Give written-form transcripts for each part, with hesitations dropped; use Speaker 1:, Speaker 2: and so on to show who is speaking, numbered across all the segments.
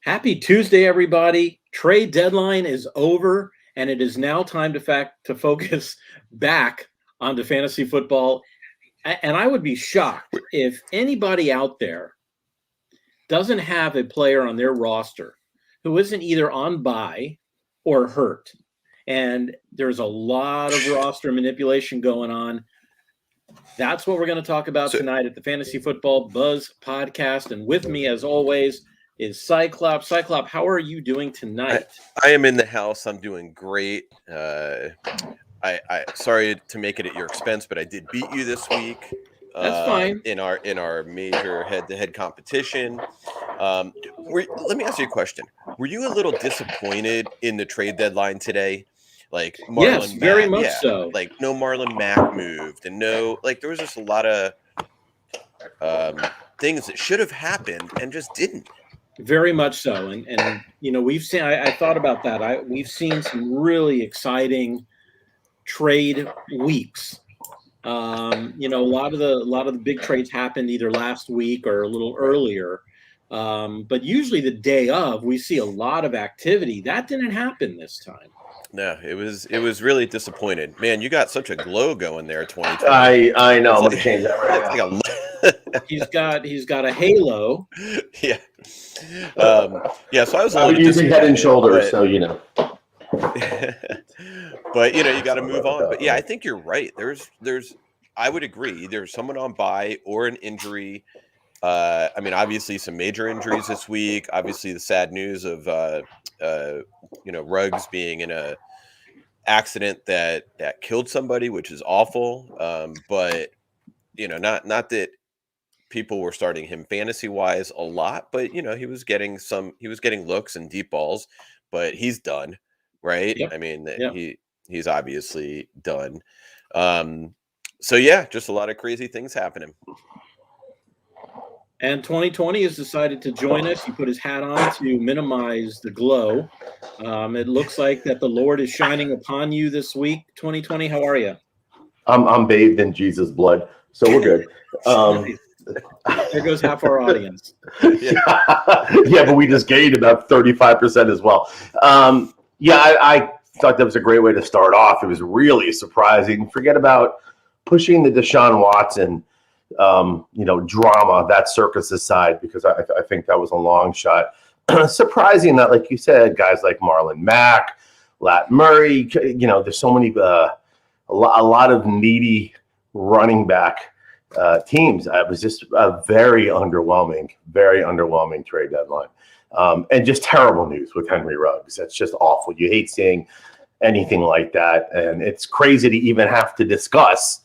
Speaker 1: Happy Tuesday, everybody. Trade deadline is over, and it is now time to focus back onto fantasy football. And I would be shocked if anybody out there doesn't have a player on their roster who isn't either on bye or hurt. And there's a lot of roster manipulation going on. That's what we're going to talk about tonight at the Fantasy Football Buzz podcast. And with me, as always, is Cyclops. Cyclops, how are you doing tonight?
Speaker 2: I am in the house. I'm doing great. I sorry to make it at your expense, but I did beat you this week.
Speaker 1: That's fine.
Speaker 2: In our major head-to-head competition. Let me ask you a question. Were you a little disappointed in the trade deadline today? Like Marlon
Speaker 1: yes,
Speaker 2: Mack,
Speaker 1: very much so.
Speaker 2: Like no Marlon Mack moved, and no, like there was just a lot of things that should have happened and just didn't.
Speaker 1: Very much so, and you know, we've seen. I thought about that. We've seen some really exciting trade weeks. You know, a lot of the big trades happened either last week or a little earlier. But usually the day of, we see a lot of activity. That didn't happen this time.
Speaker 2: No, it was really disappointed. Man, you got such a glow going there, 2020.
Speaker 3: I know. I'm gonna change that right now.
Speaker 1: He's got a halo.
Speaker 2: Yeah. Yeah. So I was
Speaker 3: using Head and Shoulders, so you know.
Speaker 2: But you know, you got to move on. But yeah, I think you're right. I would agree. There's someone on bye or an injury. I mean, obviously some major injuries this week. Obviously the sad news of Ruggs being in a accident that killed somebody, which is awful. But you know, not that people were starting him fantasy wise a lot, but you know, he was getting looks and deep balls, but he's done, right?
Speaker 1: Yep.
Speaker 2: I mean,
Speaker 1: Yep.
Speaker 2: he's obviously done. So yeah, just a lot of crazy things happening.
Speaker 1: And 2020 has decided to join us. He put his hat on to minimize the glow. It looks like that the Lord is shining upon you this week. 2020, how are you?
Speaker 3: I'm bathed in Jesus' blood, so we're good.
Speaker 1: There goes half our audience.
Speaker 3: Yeah, but we just gained about 35% as well. I thought that was a great way to start off. It was really surprising. Forget about pushing the Deshaun Watson drama, that circus aside, because I think that was a long shot. Surprising that, like you said, guys like Marlon Mack, Lat Murray, there's so many, a lot of needy running back teams. It was just a very underwhelming trade deadline. And just terrible news with Henry Ruggs. That's just awful. You hate seeing anything like that. And it's crazy to even have to discuss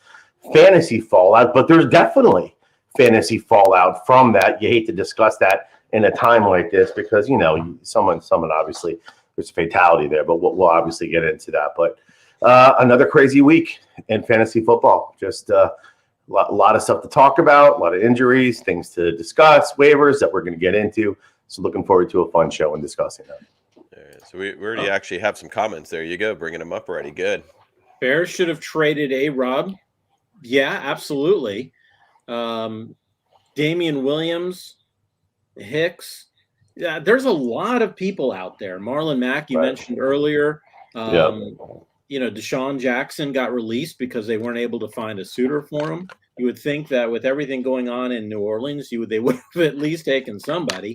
Speaker 3: fantasy fallout, but there's definitely fantasy fallout from that. You hate to discuss that in a time like this because, you know, someone obviously there's a fatality there, but we'll obviously get into that. But another crazy week in fantasy football. Just a lot of stuff to talk about, a lot of injuries, things to discuss, waivers that we're going to get into. So looking forward to a fun show and discussing that.
Speaker 2: All right, so we already actually have some comments. There you go, bringing them up already. Good.
Speaker 1: Bears should have traded A-Rob. Yeah, absolutely. Damian Williams, Hicks. Yeah, there's a lot of people out there. Marlon Mack, you mentioned earlier. Deshawn Jackson got released because they weren't able to find a suitor for him. You would think that with everything going on in New Orleans, they would have at least taken somebody.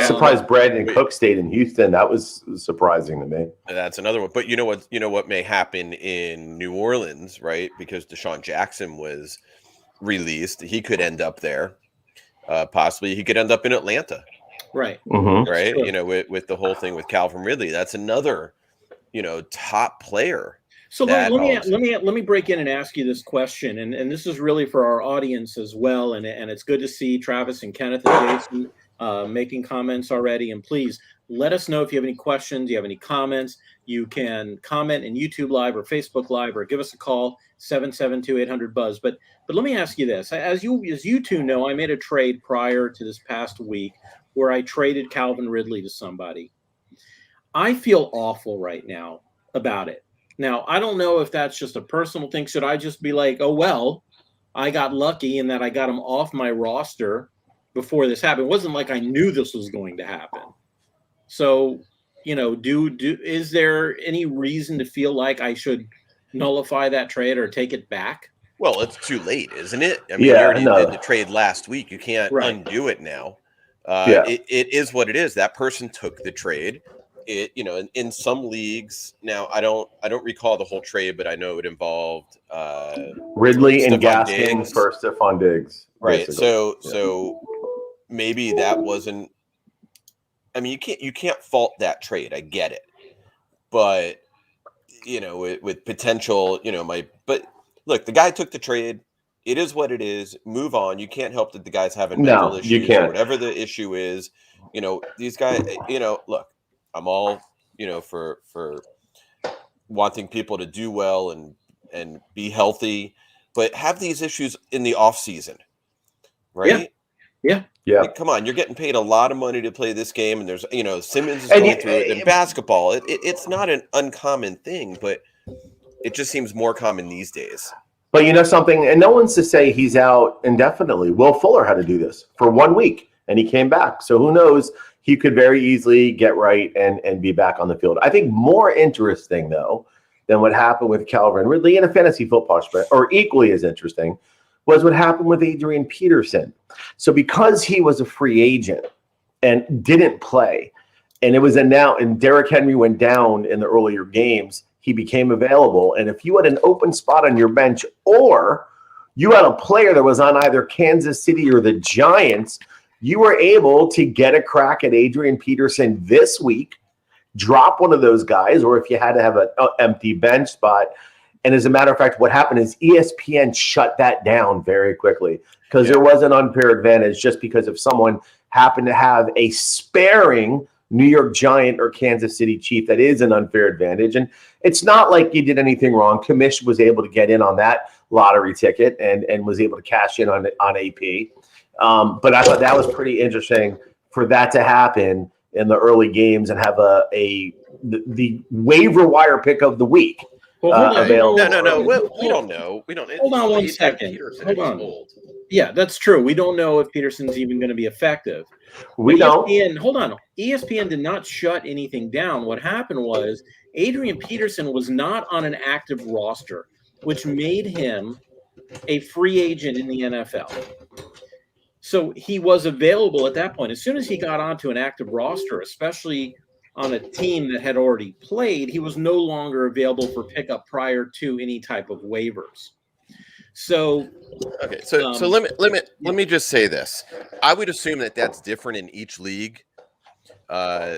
Speaker 3: Surprised Brandon Cook stayed in Houston. That was surprising to me.
Speaker 2: That's another one. But you know what may happen in New Orleans, right? Because Deshawn Jackson was released. He could end up there. Possibly he could end up in Atlanta.
Speaker 1: Right.
Speaker 3: Mm-hmm.
Speaker 2: Right. Sure. You know, with the whole thing with Calvin Ridley. That's another, top player.
Speaker 1: So let me break in and ask you this question. And this is really for our audience as well. And it's good to see Travis and Kenneth and Jason making comments already. And please let us know if you have any questions, you have any comments. You can comment in YouTube Live or Facebook Live or give us a call, 772-800-BUZZ. But let me ask you this. As you two know, I made a trade prior to this past week where I traded Calvin Ridley to somebody. I feel awful right now about it. Now, I don't know if that's just a personal thing. Should I just be like, oh, well, I got lucky in that I got him off my roster before this happened? It wasn't like I knew this was going to happen. So, is there any reason to feel like I should nullify that trade or take it back?
Speaker 2: Well, it's too late, isn't it? I mean, you already did the trade last week. You can't undo it now. It is what it is. That person took the trade. In some leagues now, I don't recall the whole trade, but I know it involved
Speaker 3: Ridley and
Speaker 2: Stephon
Speaker 3: Gaskin
Speaker 2: Diggs.
Speaker 3: for Stephon Diggs.
Speaker 2: Right.
Speaker 3: Basically.
Speaker 2: So maybe that wasn't. I mean, you can't fault that trade. I get it, but with potential, but look, the guy took the trade. It is what it is. Move on. You can't help that the guy's having mental issues
Speaker 3: you can't.
Speaker 2: Or whatever the issue is. These guys, look, I'm all, for wanting people to do well and be healthy, but have these issues in the off season, right?
Speaker 1: Yeah.
Speaker 2: Come on, you're getting paid a lot of money to play this game, and there's, Simmons is going through it in basketball. It's not an uncommon thing, but it just seems more common these days.
Speaker 3: But something, and no one's to say he's out indefinitely. Will Fuller had to do this for 1 week, and he came back. So who knows? He could very easily get right and be back on the field. I think more interesting, though, than what happened with Calvin Ridley in a fantasy football spread, or equally as interesting, was what happened with Adrian Peterson. So because he was a free agent and didn't play, and it was announced, and Derrick Henry went down in the earlier games, he became available. And if you had an open spot on your bench, or you had a player that was on either Kansas City or the Giants, you were able to get a crack at Adrian Peterson this week, drop one of those guys, or if you had to have an empty bench spot. And as a matter of fact, what happened is ESPN shut that down very quickly because there was an unfair advantage just because if someone happened to have a sparing New York Giant or Kansas City Chief, that is an unfair advantage. And it's not like you did anything wrong. Commish was able to get in on that lottery ticket and was able to cash in on AP. But I thought that was pretty interesting for that to happen in the early games and have the waiver wire pick of the week. Available.
Speaker 2: No. We don't know. We don't.
Speaker 1: Hold on 1 second. Hold on. Yeah, that's true. We don't know if Peterson's even going to be effective.
Speaker 3: We don't.
Speaker 1: Hold on. ESPN did not shut anything down. What happened was Adrian Peterson was not on an active roster, which made him a free agent in the NFL. So he was available at that point. As soon as he got onto an active roster, especially on a team that had already played, he was no longer available for pickup prior to any type of waivers. So
Speaker 2: okay, so let me just say this. I would assume that that's different in each league.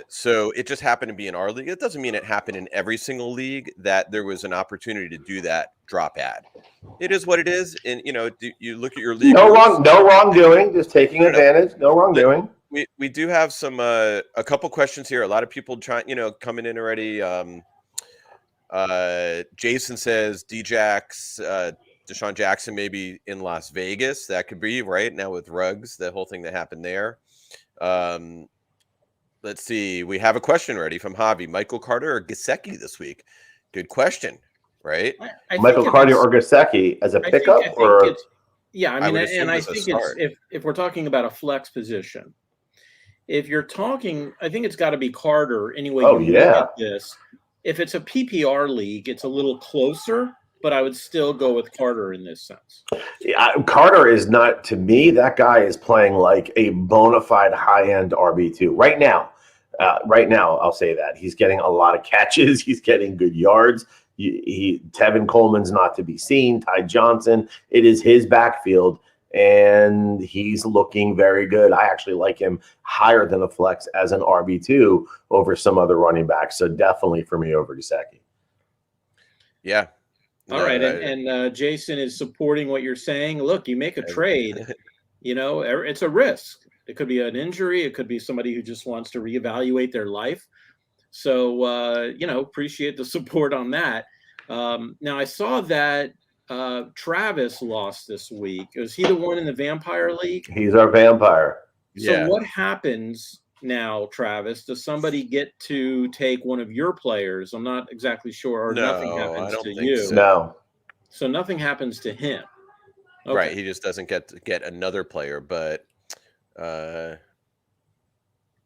Speaker 2: So it just happened to be in our league. It doesn't mean it happened in every single league that there was an opportunity to do that drop ad. It is what it is, and you look at your league.
Speaker 3: No wrongdoing, just taking advantage. No wrongdoing.
Speaker 2: We do have some a couple questions here. A lot of people coming in already. Jason says Deshawn Jackson maybe in Las Vegas. That could be right now with Ruggs, the whole thing that happened there. Let's see. We have a question already from Javi. Michael Carter or Gesicki this week? Good question, right?
Speaker 3: Michael Carter or Gesicki as a pickup, or
Speaker 1: yeah. I mean, and I think it's if we're talking about a flex position. If you're talking, I think it's got to be Carter anyway. Look at this. If it's a PPR league, it's a little closer, but I would still go with Carter in this sense.
Speaker 3: Yeah, Carter is not, to me, that guy is playing like a bona fide high-end RB2 right now. I'll say that. He's getting a lot of catches. He's getting good yards. Tevin Coleman's not to be seen. Ty Johnson, it is his backfield. And he's looking very good. I actually like him higher than a flex as an RB2 over some other running backs. So definitely for me over Gesicki.
Speaker 2: Yeah.
Speaker 1: All right. And Jason is supporting what you're saying. Look, you make a trade, it's a risk. It could be an injury. It could be somebody who just wants to reevaluate their life. So, appreciate the support on that. Now, I saw that Travis lost this week. Was he the one in the Vampire League?
Speaker 3: He's our vampire.
Speaker 1: So what happens now, Travis? Does somebody get to take one of your players? I'm not exactly sure. Or nothing happens to you.
Speaker 2: So.
Speaker 3: No.
Speaker 1: So nothing happens to him. Okay.
Speaker 2: Right. He just doesn't get another player, but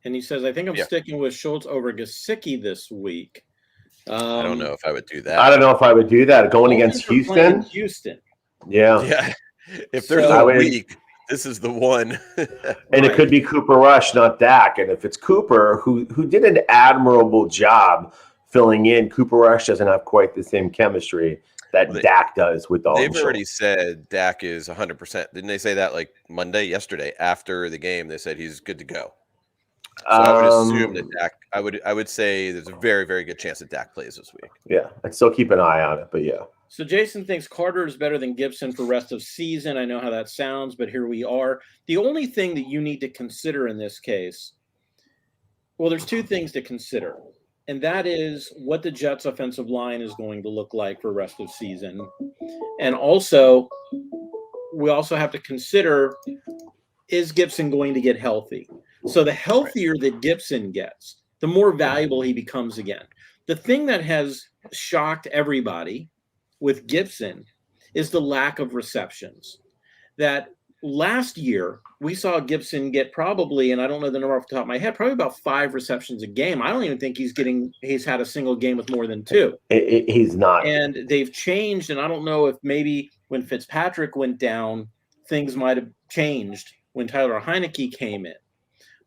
Speaker 1: and he says, I think I'm sticking with Schultz over Gesicki this week.
Speaker 2: I don't know if I would do that.
Speaker 3: I don't know if I would do that. Going against Houston?
Speaker 1: Houston.
Speaker 3: Yeah.
Speaker 2: Yeah. If there's a week, this is the one.
Speaker 3: And it could be Cooper Rush, not Dak. And if it's Cooper, who did an admirable job filling in, Cooper Rush doesn't have quite the same chemistry that Dak does with Dalton Schultz.
Speaker 2: They've already said Dak is 100%. Didn't they say that like yesterday, after the game? They said he's good to go. So I would assume that Dak. I would say there's a very, very good chance that Dak plays this week.
Speaker 3: Yeah, I'd still keep an eye on it, but yeah.
Speaker 1: So Jason thinks Carter is better than Gibson for rest of season. I know how that sounds, but here we are. The only thing that you need to consider in this case, well, there's two things to consider, and that is what the Jets' offensive line is going to look like for rest of season, and also we also have to consider, is Gibson going to get healthy? So the healthier that Gibson gets, the more valuable he becomes again. The thing that has shocked everybody with Gibson is the lack of receptions. That last year we saw Gibson get probably, and I don't know the number off the top of my head, probably about 5 receptions a game. I don't even think he's had a single game with more than 2.
Speaker 3: He's not.
Speaker 1: And they've changed, and I don't know if maybe when Fitzpatrick went down, things might have changed when Tyler Heineke came in.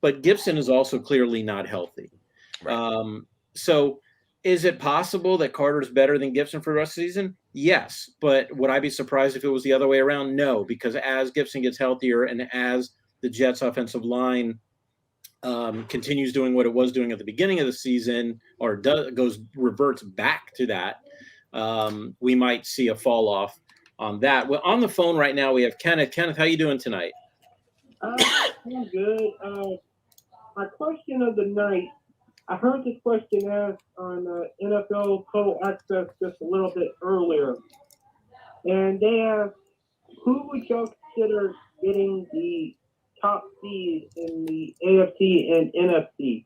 Speaker 1: But Gibson is also clearly not healthy. Right. So is it possible that Carter's better than Gibson for the rest of the season? Yes. But would I be surprised if it was the other way around? No, because as Gibson gets healthier and as the Jets' offensive line continues doing what it was doing at the beginning of the season, or reverts back to that, we might see a fall off on that. Well, on the phone right now we have Kenneth. Kenneth, how you doing tonight?
Speaker 4: I'm good. My question of the night, I heard this question asked on NFL Total Access just a little bit earlier. And they asked, who would y'all consider getting the top seed in the AFC and NFC?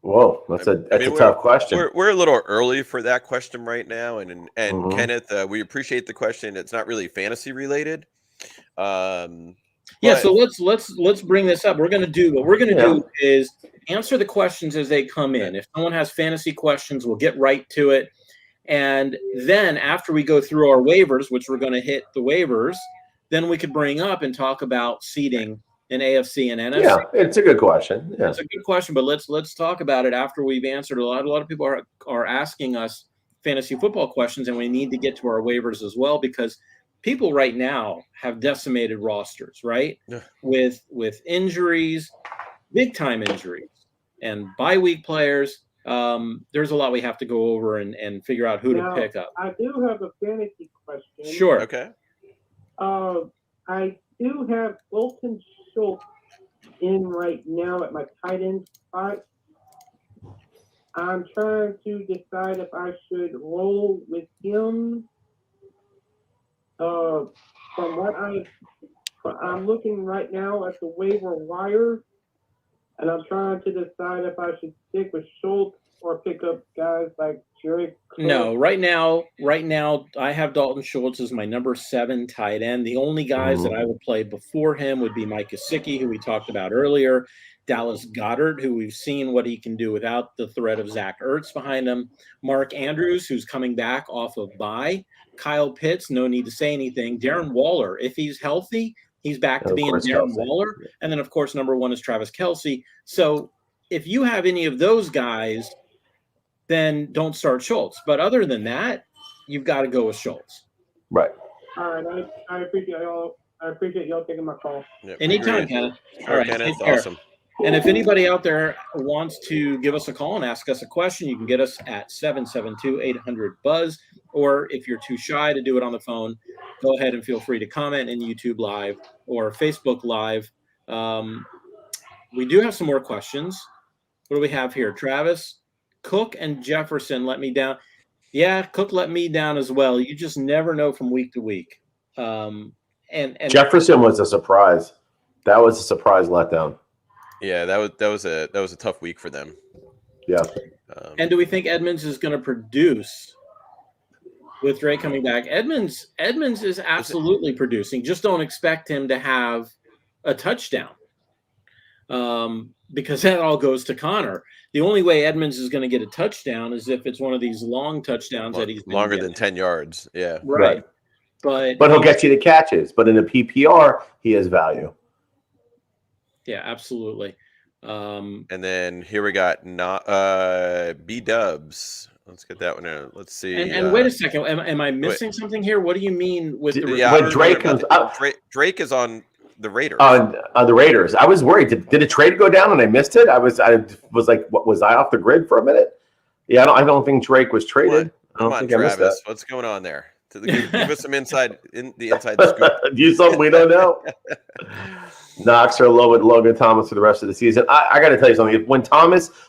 Speaker 3: Whoa, that's a tough question.
Speaker 2: We're a little early for that question right now, and Kenneth, we appreciate the question. It's not really fantasy related.
Speaker 1: So let's bring this up. What we're going to do is answer the questions as they come in. If someone has fantasy questions, we'll get right to it. And then after we go through our waivers, which we're going to hit the waivers, then we could bring up and talk about seeding in AFC and NFC.
Speaker 3: Yeah, it's a good question. Yeah.
Speaker 1: It's a good question, but let's talk about it after we've answered a lot of people are asking us fantasy football questions, and we need to get to our waivers as well, because people right now have decimated rosters, right? Yeah. With injuries, big time injuries, and bye week players. There's a lot we have to go over and figure out who to pick up.
Speaker 4: I do have a fantasy question.
Speaker 1: Sure.
Speaker 2: Okay.
Speaker 4: I do have Dalton Schultz in right now at my tight end spot. I'm trying to decide if I should roll with him. From what I'm looking right now at the waiver wire, and I'm trying to decide if I should stick with Schultz or pick up guys like Derrick Gore.
Speaker 1: No, right now, I have Dalton Schultz as my number 7 tight end. The only guys that I would play before him would be Mike Gesicki, who we talked about earlier, Dallas Goedert, who we've seen what he can do without the threat of Zach Ertz behind him, Mark Andrews, who's coming back off of bye, Kyle Pitts, no need to say anything, Darren Waller, if he's healthy, he's back to being Darren Waller, and then, of course, number 1 is Travis Kelsey. So if you have any of those guys, then don't start Schultz. But other than that, you've got to go with Schultz.
Speaker 3: Right.
Speaker 4: All right. I appreciate y'all. I appreciate y'all taking my call.
Speaker 2: Yep.
Speaker 1: Anytime, Kenneth. All right.
Speaker 2: Kenneth, awesome.
Speaker 1: And if anybody out there wants to give us a call and ask us a question, you can get us at 772-800-BUZZ. Or if you're too shy to do it on the phone, go ahead and feel free to comment in YouTube Live or Facebook Live. We do have some more questions. What do we have here? Travis, Cook and Jefferson let me down. Yeah, Cook let me down as well. You just never know from week to week. And
Speaker 3: Jefferson was a surprise. That was a surprise letdown.
Speaker 2: Yeah, that was a tough week for them.
Speaker 3: Yeah.
Speaker 1: And do we think Edmonds is going to produce with Drake coming back? Edmonds is absolutely producing. Just don't expect him to have a touchdown because that all goes to Connor. The only way Edmonds is going to get a touchdown is if it's one of these long touchdowns that he's
Speaker 2: longer than 10 yards. Yeah.
Speaker 1: Right. But
Speaker 3: he'll get you the catches. But in a PPR, he has value.
Speaker 1: Yeah, absolutely.
Speaker 2: And then here we got B-Dubs. Let's get that one in. Let's see.
Speaker 1: And wait a second. Am I missing something here? What do you mean with the
Speaker 3: when Drake comes up?
Speaker 2: Drake is on the Raiders.
Speaker 3: On the Raiders. I was worried. Did a trade go down and I missed it? I was like, what, was I off the grid for a minute? Yeah, I don't think Drake was traded.
Speaker 2: Come on, Travis. What's going on there? Give us some inside scoop.
Speaker 3: Do something we don't know. Knox or Logan Thomas for the rest of the season. I got to tell you something. When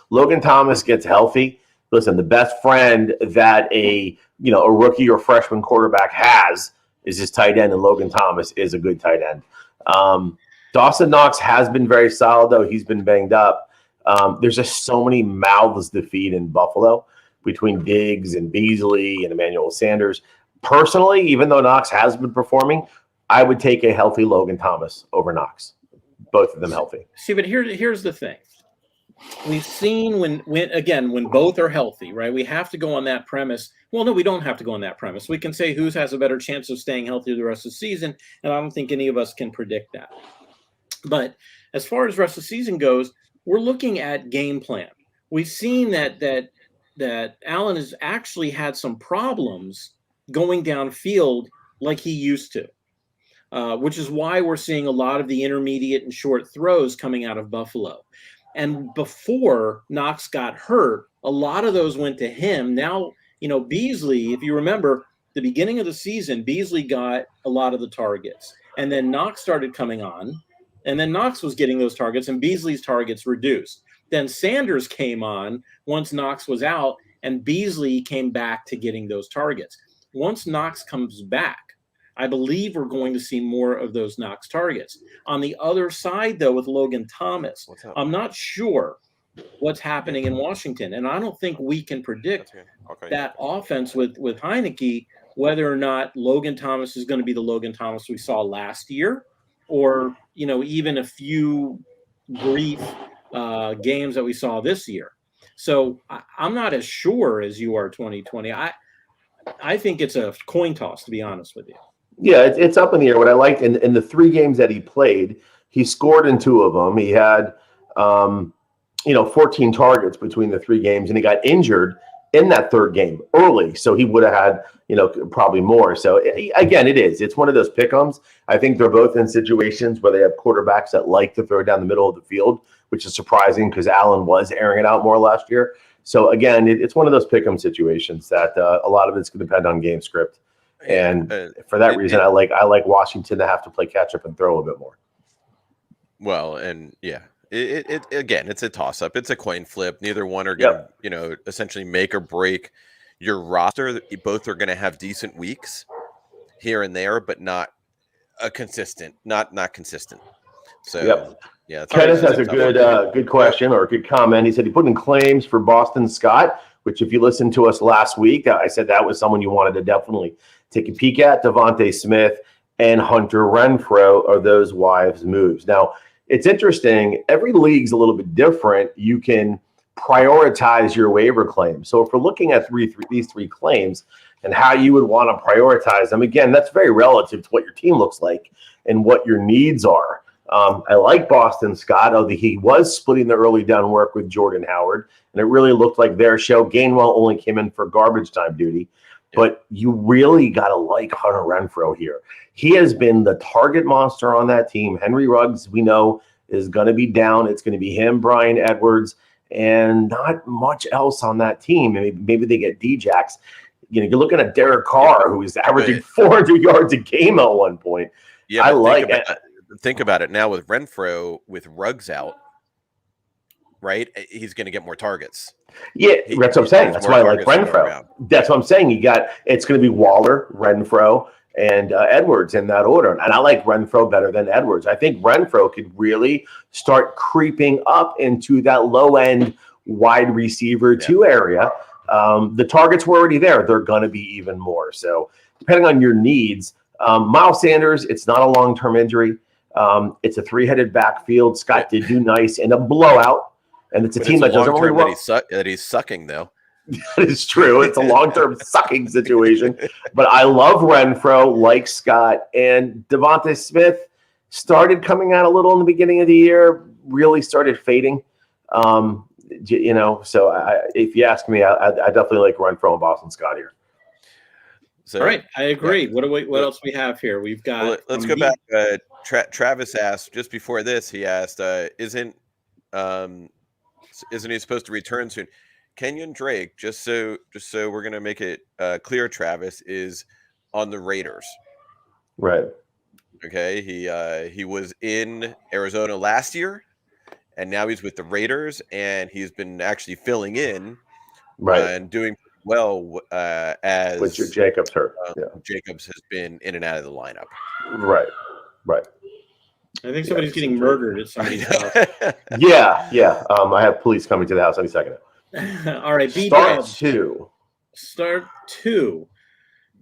Speaker 3: Logan Thomas gets healthy, listen, the best friend that a rookie or freshman quarterback has is his tight end, and Logan Thomas is a good tight end. Dawson Knox has been very solid, though. He's been banged up. There's just so many mouths to feed in Buffalo between Diggs and Beasley and Emmanuel Sanders. Personally, even though Knox has been performing, I would take a healthy Logan Thomas over Knox. Both of them healthy.
Speaker 1: See, but here's the thing. We've seen when both are healthy, right? We have to go on that premise. Well, no, we don't have to go on that premise. We can say who has a better chance of staying healthy the rest of the season, and I don't think any of us can predict that. But as far as rest of the season goes, we're looking at game plan. We've seen that Allen has actually had some problems going downfield like he used to, which is why we're seeing a lot of the intermediate and short throws coming out of Buffalo. And before Knox got hurt, a lot of those went to him. Now, Beasley, if you remember, the beginning of the season, Beasley got a lot of the targets. And then Knox started coming on, and then Knox was getting those targets, and Beasley's targets reduced. Then Sanders came on once Knox was out, and Beasley came back to getting those targets. Once Knox comes back, I believe we're going to see more of those Knox targets. On the other side, though, with Logan Thomas, I'm not sure what's happening in Washington. And I don't think we can predict that offense with Heineke, whether or not Logan Thomas is going to be the Logan Thomas we saw last year, or, even a few brief games that we saw this year. So I'm not as sure as you are 2020. I think it's a coin toss, to be honest with you.
Speaker 3: Yeah, it's up in the air. What I liked in the 3 games that he played, he scored in 2 of them. He had, 14 targets between the 3 games, and he got injured in that 3rd game early. So he would have had, probably more. So again, it's one of those pick-ems. I think they're both in situations where they have quarterbacks that like to throw down the middle of the field, which is surprising because Allen was airing it out more last year. So again, it's one of those pick-em situations that a lot of it's going to depend on game script. And for that reason, I like Washington to have to play catch up and throw a bit more.
Speaker 2: Well, and yeah, it's a toss up. It's a coin flip. Neither one are going to, essentially make or break your roster. Both are going to have decent weeks here and there, but not a consistent, not consistent. So yeah.
Speaker 3: Kenneth has a good question or a good comment. He said he put in claims for Boston Scott, which if you listened to us last week, I said that was someone you wanted to definitely take a peek at. Devontae Smith and Hunter Renfrow are those wives' moves. Now, it's interesting. Every league's a little bit different. You can prioritize your waiver claims. So if we're looking at these 3 claims and how you would want to prioritize them, again, that's very relative to what your team looks like and what your needs are. I like Boston Scott, although he was splitting the early down work with Jordan Howard, and it really looked like their show. Gainwell only came in for garbage time duty, but you really got to like Hunter Renfrow here. He has been the target monster on that team. Henry Ruggs, we know, is going to be down. It's going to be him, Brian Edwards, and not much else on that team. Maybe they get D-Jax. You're looking at Derek Carr, who is averaging 400 yards a game at one point.
Speaker 2: Yeah, I like it. Think about it now with Renfrow, with Ruggs out, right? He's going to get more targets.
Speaker 3: Yeah, that's what I'm saying. That's why I like Renfrow. That's what I'm saying. It's going to be Waller, Renfrow, and Edwards in that order. And I like Renfrow better than Edwards. I think Renfrow could really start creeping up into that low-end wide receiver 2 area. The targets were already there. They're going to be even more. So depending on your needs, Miles Sanders, it's not a long-term injury. It's a three-headed backfield. Scott did do nice in a blowout, and it's a team that doesn't really work.
Speaker 2: That he's sucking, though.
Speaker 3: That is true. It's a long-term sucking situation. But I love Renfro, like Scott, and Devontae Smith started coming out a little in the beginning of the year, really started fading. So if you ask me, I definitely like Renfro and Boston Scott here.
Speaker 1: So, all right, I agree. Yeah. What else we have here? We've got.
Speaker 2: Well, let's go back. Travis asked just before this. He asked, "Isn't he supposed to return soon?" Kenyon Drake, just so we're gonna make it clear, Travis is on the Raiders.
Speaker 3: Right.
Speaker 2: Okay. He was in Arizona last year, and now he's with the Raiders, and he's been actually filling in, and doing well as
Speaker 3: Richard Jacobs hurt.
Speaker 2: Jacobs has been in and out of the lineup.
Speaker 3: Right.
Speaker 1: I think somebody's getting murdered at somebody's house.
Speaker 3: Yeah. I have police coming to the house any second.
Speaker 1: All right, Start two.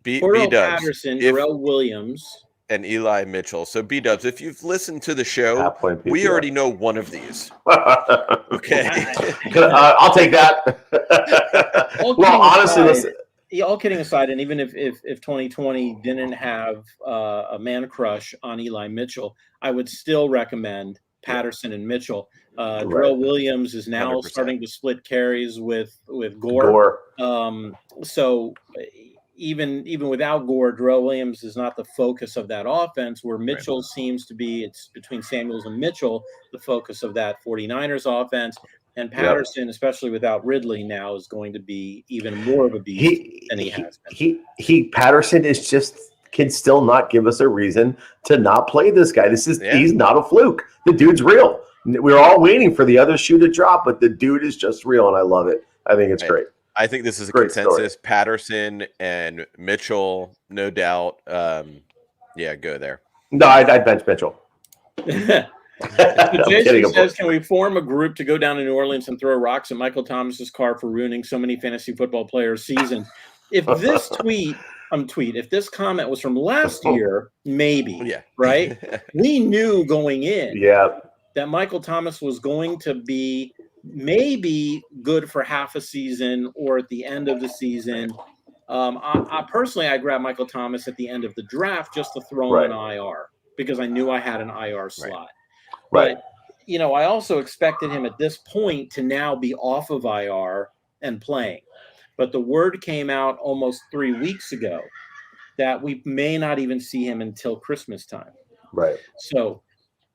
Speaker 1: Patterson, Darrell Williams,
Speaker 2: and Eli Mitchell. So B-Dubs, if you've listened to the show, we already know one of these. Okay.
Speaker 3: I'll take that. Honestly, listen.
Speaker 1: All kidding aside, and even if 2020 didn't have a man crush on Eli Mitchell, I would still recommend Patterson and Mitchell. Darrell Williams is now 100%. Starting to split carries with Gore. So even without Gore, Darrell Williams is not the focus of that offense, where Mitchell seems to be. It's between Samuels and Mitchell, the focus of that 49ers offense. And Patterson, especially without Ridley now, is going to be even more of a beast than he has been.
Speaker 3: Patterson is just can still not give us a reason to not play this guy. He's not a fluke. The dude's real. We're all waiting for the other shoe to drop, but the dude is just real, and I love it. I think it's great.
Speaker 2: I think this is a consensus. Story. Patterson and Mitchell, no doubt. Go there.
Speaker 3: No, I'd bench Mitchell.
Speaker 1: Jason says, can we form a group to go down to New Orleans and throw rocks at Michael Thomas's car for ruining so many fantasy football players' season? If this if this comment was from last year, maybe, right? We knew going in that Michael Thomas was going to be maybe good for half a season or at the end of the season. I personally, I grabbed Michael Thomas at the end of the draft just to throw him in IR because I knew I had an IR slot. But, I also expected him at this point to now be off of IR and playing. But the word came out almost 3 weeks ago that we may not even see him until Christmas time.
Speaker 3: Right.
Speaker 1: So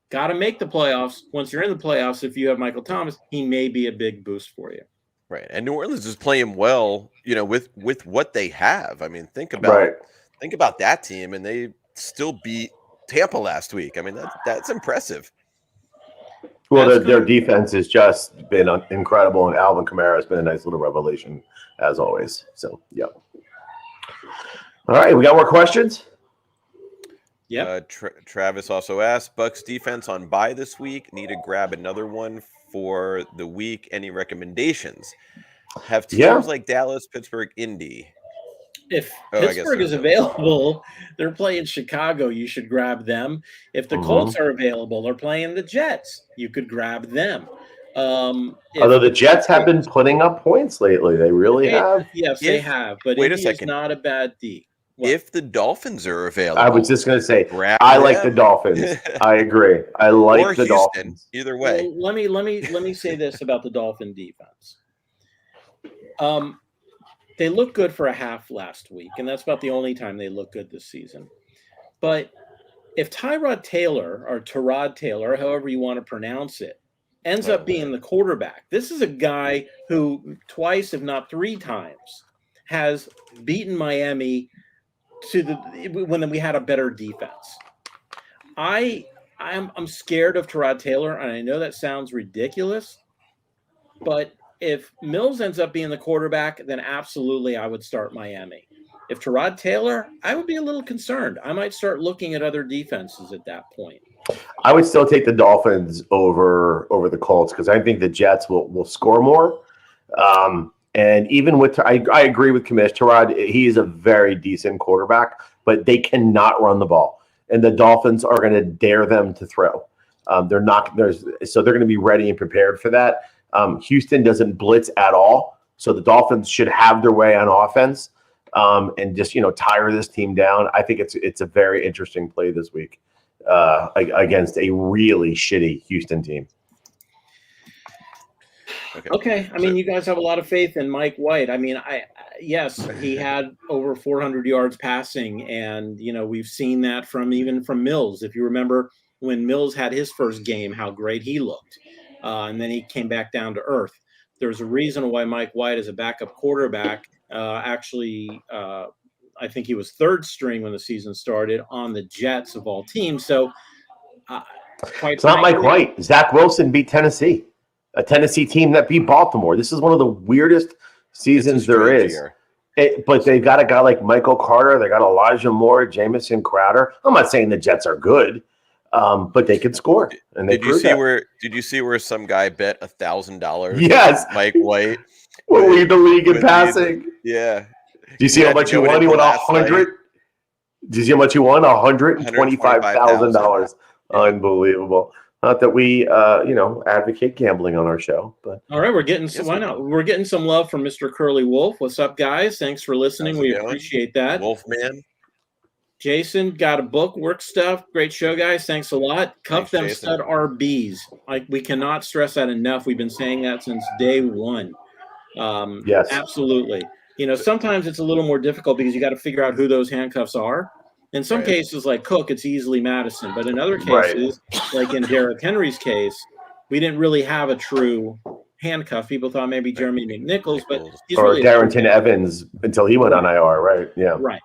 Speaker 1: got to make the playoffs. Once you're in the playoffs, if you have Michael Thomas, he may be a big boost for you.
Speaker 2: Right. And New Orleans is playing well, with what they have. I mean, think about that team, and they still beat Tampa last week. I mean, that's impressive.
Speaker 3: Well, their defense has just been incredible, and Alvin Kamara has been a nice little revelation, as always. So, All right, we got more questions?
Speaker 1: Yeah.
Speaker 2: Travis also asked, Bucs defense on bye this week. Need to grab another one for the week. Any recommendations? Have teams like Dallas, Pittsburgh, Indy.
Speaker 1: If Pittsburgh is available, they're playing Chicago. You should grab them. If the Colts are available, they're playing the Jets. You could grab them.
Speaker 3: Although the Jets have been putting up points lately. They really have.
Speaker 1: Yes, they have. But
Speaker 2: wait a second.
Speaker 1: It's not a bad D.
Speaker 2: What? If the Dolphins are available.
Speaker 3: I was just going to say, I like the Dolphins. I agree. I like the Dolphins.
Speaker 2: Either way.
Speaker 1: Well, let me say this about the Dolphin defense. They looked good for a half last week, and that's about the only time they look good this season. But if Tyrod Taylor, or Tyrod Taylor, however you want to pronounce it, ends up being the quarterback, this is a guy who twice, if not three times, has beaten Miami when we had a better defense. I'm scared of Tyrod Taylor, and I know that sounds ridiculous, but if Mills ends up being the quarterback, then absolutely I would start Miami. If Tyrod Taylor, I would be a little concerned. I might start looking at other defenses at that point.
Speaker 3: I would still take the Dolphins over the Colts because I think the Jets will score more. And even with I agree with Commish. Tyrod, he is a very decent quarterback, but they cannot run the ball. and the Dolphins are going to dare them to throw. They're going to be ready and prepared for that. Houston doesn't blitz at all, so the Dolphins should have their way on offense and just tire this team down. I think it's a very interesting play this week against a really shitty Houston team.
Speaker 1: Okay. I mean, you guys have a lot of faith in Mike White. I mean, yes, he had over 400 yards passing, and we've seen that from Mills. If you remember when Mills had his first game, how great he looked, and then he came back down to earth. There's a reason why Mike White is a backup quarterback. Actually, I think he was third string when the season started on the Jets of all teams. So,
Speaker 3: it's not Mike White. Zach Wilson beat Tennessee. A Tennessee team that beat Baltimore. This is one of the weirdest seasons there is. But they got a guy like Michael Carter. They got Elijah Moore, Jameson Crowder. I'm not saying the Jets are good, but they can score. And
Speaker 2: did you see where some guy bet $1,000?
Speaker 3: Yes,
Speaker 2: Mike White
Speaker 3: will lead the league in passing.
Speaker 2: Yeah.
Speaker 3: Do you see how much he won? He won 100. Do you see how much he won? $125,000. Unbelievable. Not that we, advocate gambling on our show, but
Speaker 1: all right, we're getting why not? We're getting some love from Mr. Curly Wolf. What's up, guys? Thanks for listening. We appreciate that.
Speaker 2: Wolfman.
Speaker 1: Jason got a book, work stuff. Great show, guys. Thanks a lot. Cuff them
Speaker 2: Jason.
Speaker 1: stud RBs. We cannot stress that enough. We've been saying that since day one.
Speaker 3: Yes,
Speaker 1: absolutely. Sometimes it's a little more difficult because you got to figure out who those handcuffs are. In some cases, like Cook, it's easily Madison. But in other cases, like in Derrick Henry's case, we didn't really have a true handcuff. People thought maybe Jeremy Mcnichols, but he's
Speaker 3: or
Speaker 1: really
Speaker 3: Darrington Evans until he went on IR, right? Yeah.
Speaker 1: Right.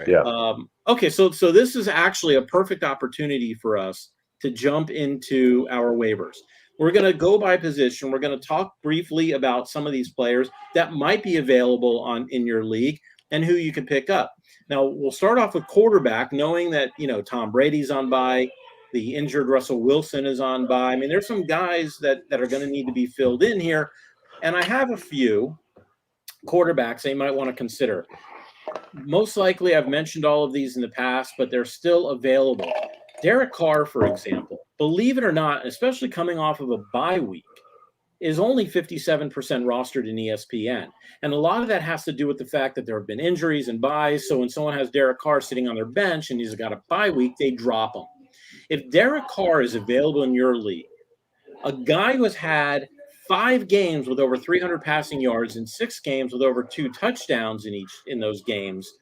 Speaker 3: Yeah.
Speaker 1: Okay, so this is actually a perfect opportunity for us to jump into our waivers. We're going to go by position. We're going to talk briefly about some of these players that might be available in your league and who you can pick up. Now, we'll start off with quarterback, knowing that, Tom Brady's on bye, the injured Russell Wilson is on bye. I mean, there's some guys that are going to need to be filled in here, and I have a few quarterbacks they might want to consider. Most likely, I've mentioned all of these in the past, but they're still available. Derek Carr, for example, believe it or not, especially coming off of a bye week, is only 57% rostered in ESPN. And a lot of that has to do with the fact that there have been injuries and buys. So when someone has Derek Carr sitting on their bench and he's got a bye week, they drop him. If Derek Carr is available in your league, a guy who has had 5 games with over 300 passing yards and 6 games with over 2 touchdowns in those games,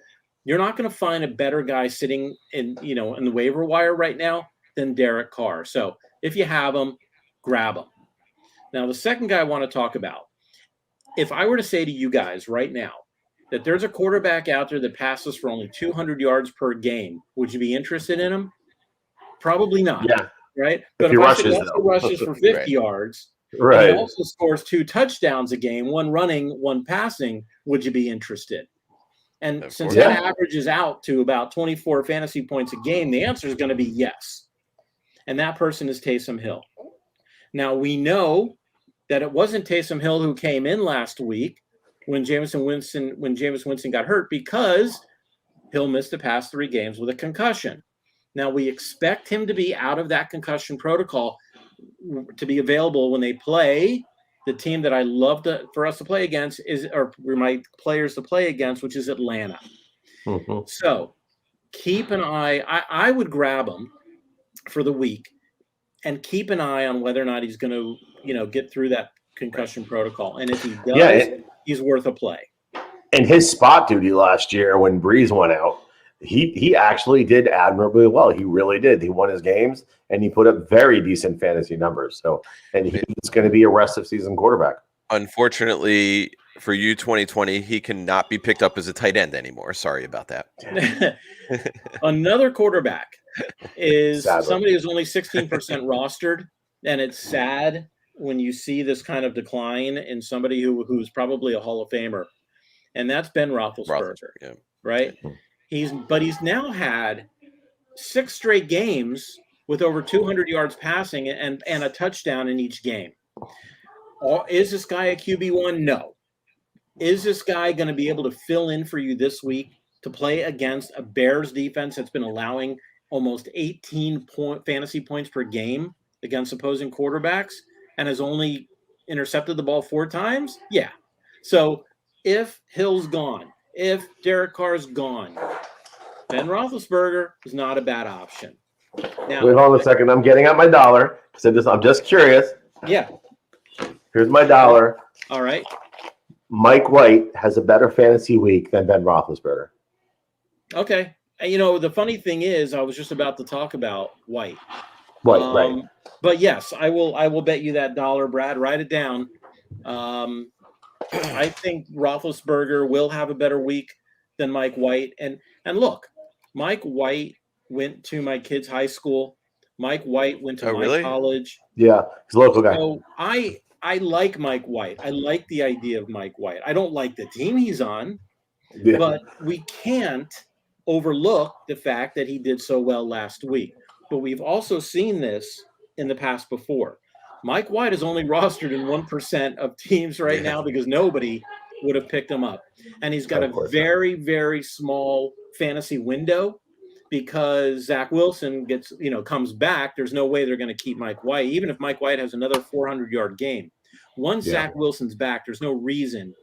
Speaker 1: you're not going to find a better guy sitting in the waiver wire right now than Derek Carr. So if you have him, grab him. Now, the second guy I want to talk about, if I were to say to you guys right now that there's a quarterback out there that passes for only 200 yards per game, would you be interested in him? Probably not.
Speaker 3: Yeah.
Speaker 1: Right? But
Speaker 3: if
Speaker 1: he rushes for 50 yards,
Speaker 3: right,
Speaker 1: and he also scores 2 touchdowns a game, 1 running, 1 passing, would you be interested? And since that averages out to about 24 fantasy points a game, the answer is going to be yes. And that person is Taysom Hill. Now, we know that it wasn't Taysom Hill who came in last week when Jameson Winston got hurt, because Hill missed the past 3 games with a concussion. Now, we expect him to be out of that concussion protocol to be available when they play the team that I love for us to play against, or my players to play against, which is Atlanta.
Speaker 3: Mm-hmm.
Speaker 1: So keep an eye. I would grab him for the week and keep an eye on whether or not he's going to, get through that concussion protocol. And if he does, he's worth a play.
Speaker 3: In his spot duty last year when Breeze went out, he actually did admirably well. He really did. He won his games and he put up very decent fantasy numbers. So, and he's going to be a rest of season quarterback.
Speaker 2: Unfortunately for you, 2020, he cannot be picked up as a tight end anymore. Sorry about that.
Speaker 1: Another quarterback is somebody who's only 16% rostered, and it's sad when you see this kind of decline in somebody who's probably a Hall of Famer, and that's Ben Roethlisberger, right? He's now had 6 straight games with over 200 yards passing and a touchdown in each game. Is this guy a QB1? No. Is this guy going to be able to fill in for you this week to play against a Bears defense that's been allowing almost 18 fantasy points per game against opposing quarterbacks and has only intercepted the ball 4 times? Yeah. So if Hill's gone, if Derek Carr's gone, Ben Roethlisberger is not a bad option. Now,
Speaker 3: wait, hold on a second. I'm getting out my dollar. I'm just curious.
Speaker 1: Yeah.
Speaker 3: Here's my dollar.
Speaker 1: All right.
Speaker 3: Mike White has a better fantasy week than Ben Roethlisberger.
Speaker 1: Okay. And, you know, the funny thing is, I was just about to talk about White.
Speaker 3: Right.
Speaker 1: But yes, I will bet you that dollar, Brad. Write it down. I think Roethlisberger will have a better week than Mike White. And look, Mike White went to my kid's high school. Mike White went to my college.
Speaker 3: Yeah, he's a local guy.
Speaker 1: So I like Mike White. I like the idea of Mike White. I don't like the team he's on, but we can't overlook the fact that he did so well last week. But we've also seen this in the past before. Mike White is only rostered in 1% of teams right now because nobody would have picked him up. And he's got a very, very small fantasy window because Zach Wilson comes back. There's no way they're going to keep Mike White, even if Mike White has another 400-yard game. Once Zach Wilson's back, there's no reason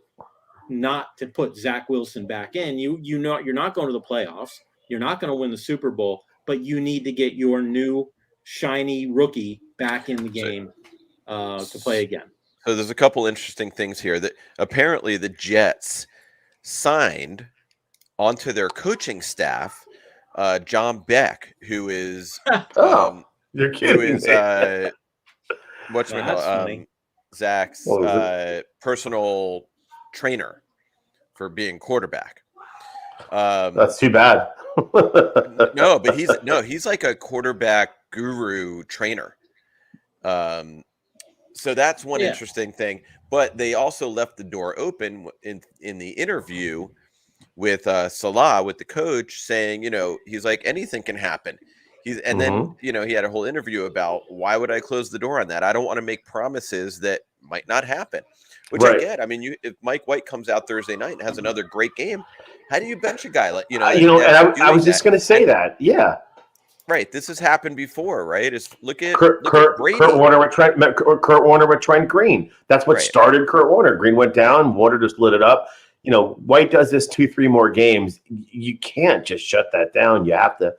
Speaker 1: not to put Zach Wilson back in. You're not going to the playoffs. You're not going to win the Super Bowl, but you need to get your new shiny rookie back in the game to play again.
Speaker 2: So there's a couple interesting things here that apparently the Jets signed onto their coaching staff John Beck, who is
Speaker 3: you're kidding
Speaker 2: who is Zach's personal trainer for being quarterback.
Speaker 3: That's too bad.
Speaker 2: No, but he's like a quarterback guru trainer. So that's one interesting thing. But they also left the door open in the interview with Salah, with the coach, saying, he's like, anything can happen. Then he had a whole interview about, why would I close the door on that? I don't want to make promises that might not happen, which I get. I mean, if Mike White comes out Thursday night and has another great game, how do you bench a guy like,
Speaker 3: and I was just going to say that. Yeah.
Speaker 2: Right. This has happened before, right? Look at Brady.
Speaker 3: Kurt Warner with Trent Green. That's what started Kurt Warner. Green went down. Warner just lit it up. White does this 2-3 more games. You can't just shut that down. You have to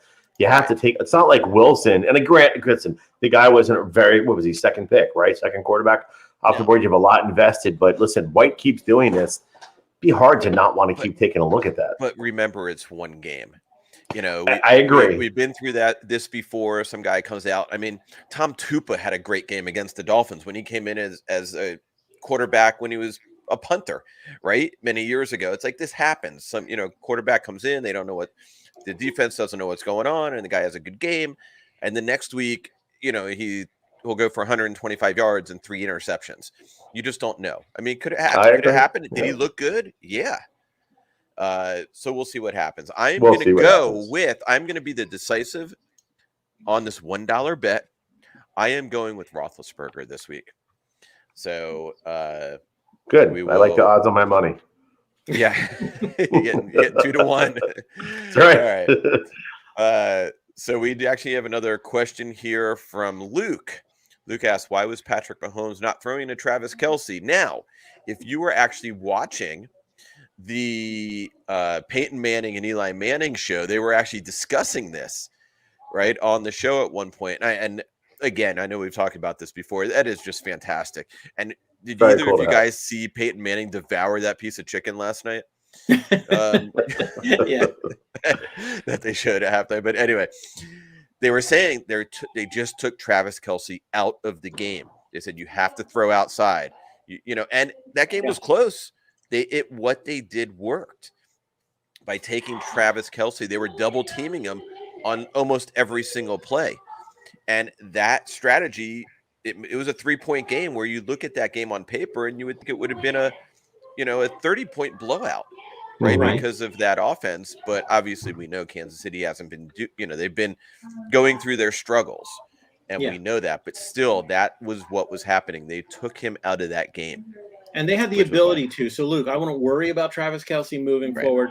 Speaker 3: take. It's not like Wilson. And listen, the guy wasn't what was he, second pick, right? Second quarterback off the board. You have a lot invested. But listen, White keeps doing this. It'd be hard to not want to keep taking a look at that.
Speaker 2: But remember, it's one game.
Speaker 3: I agree.
Speaker 2: We've been through this before. Some guy comes out. I mean, Tom Tupa had a great game against the Dolphins when he came in as a quarterback when he was a punter, right? Many years ago. It's like this happens. Some, quarterback comes in, they don't know the defense doesn't know what's going on, and the guy has a good game. And the next week, he will go for 125 yards and 3 interceptions. You just don't know. I mean, could it happen? Could it happen? Did he look good? Yeah. So we'll see what happens. I'm going to be the decisive on this $1 bet. I am going with Roethlisberger this week. So,
Speaker 3: good. I like the odds on my money.
Speaker 2: Yeah. getting 2-1.
Speaker 3: That's right.
Speaker 2: All right. So we actually have another question here from Luke. Luke asks, why was Patrick Mahomes not throwing to Travis Kelsey? Now, if you were actually watching the Peyton Manning and Eli Manning show, they were actually discussing this right on the show at one point. And again, I know we've talked about this before. That is just fantastic. And did either of you guys see Peyton Manning devour that piece of chicken last night?
Speaker 1: Yeah,
Speaker 2: that they showed at halftime. But anyway, they were saying they just took Travis Kelsey out of the game. They said you have to throw outside. And that game was close. What they did worked. By taking Travis Kelsey, they were double teaming him on almost every single play. And that strategy, it was a 3-point game where you look at that game on paper and you would think it would have been a 30-point blowout, right? Because of that offense. But obviously we know Kansas City hasn't been, they've been going through their struggles, and we know that. But still, that was what was happening. They took him out of that game.
Speaker 1: And they had the
Speaker 2: Which was
Speaker 1: ability to. So, Luke, I wouldn't worry about Travis Kelsey moving
Speaker 2: Right.
Speaker 1: forward.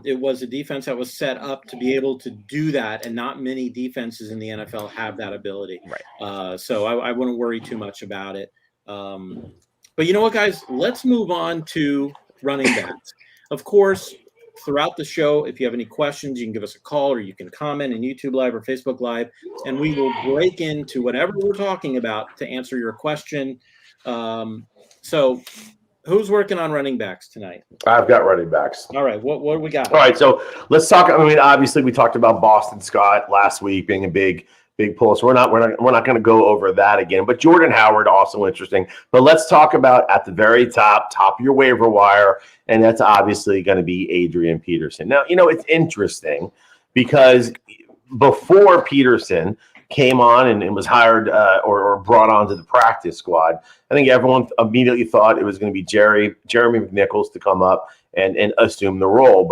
Speaker 1: It was a defense that was set up to be able to do that, and not many defenses in the NFL have that ability.
Speaker 2: Right.
Speaker 1: So I wouldn't worry too much about it. But you know what, guys? Let's move on to running backs. Of course, throughout the show, if you have any questions, you can give us a call or you can comment in YouTube Live or Facebook Live, and we will break into whatever we're talking about to answer your question. So who's working on running backs tonight?
Speaker 3: I've got running backs.
Speaker 1: All right. What do we got?
Speaker 3: All right. So let's talk. I mean, obviously we talked about Boston Scott last week being a big pull. So we're not going to go over that again, but Jordan Howard also interesting. But let's talk about at the very top of your waiver wire. And that's obviously going to be Adrian Peterson. Now, it's interesting because before Peterson came on and was hired or brought onto the practice squad, I think everyone immediately thought it was going to be Jeremy Mcnichols to come up and assume the role.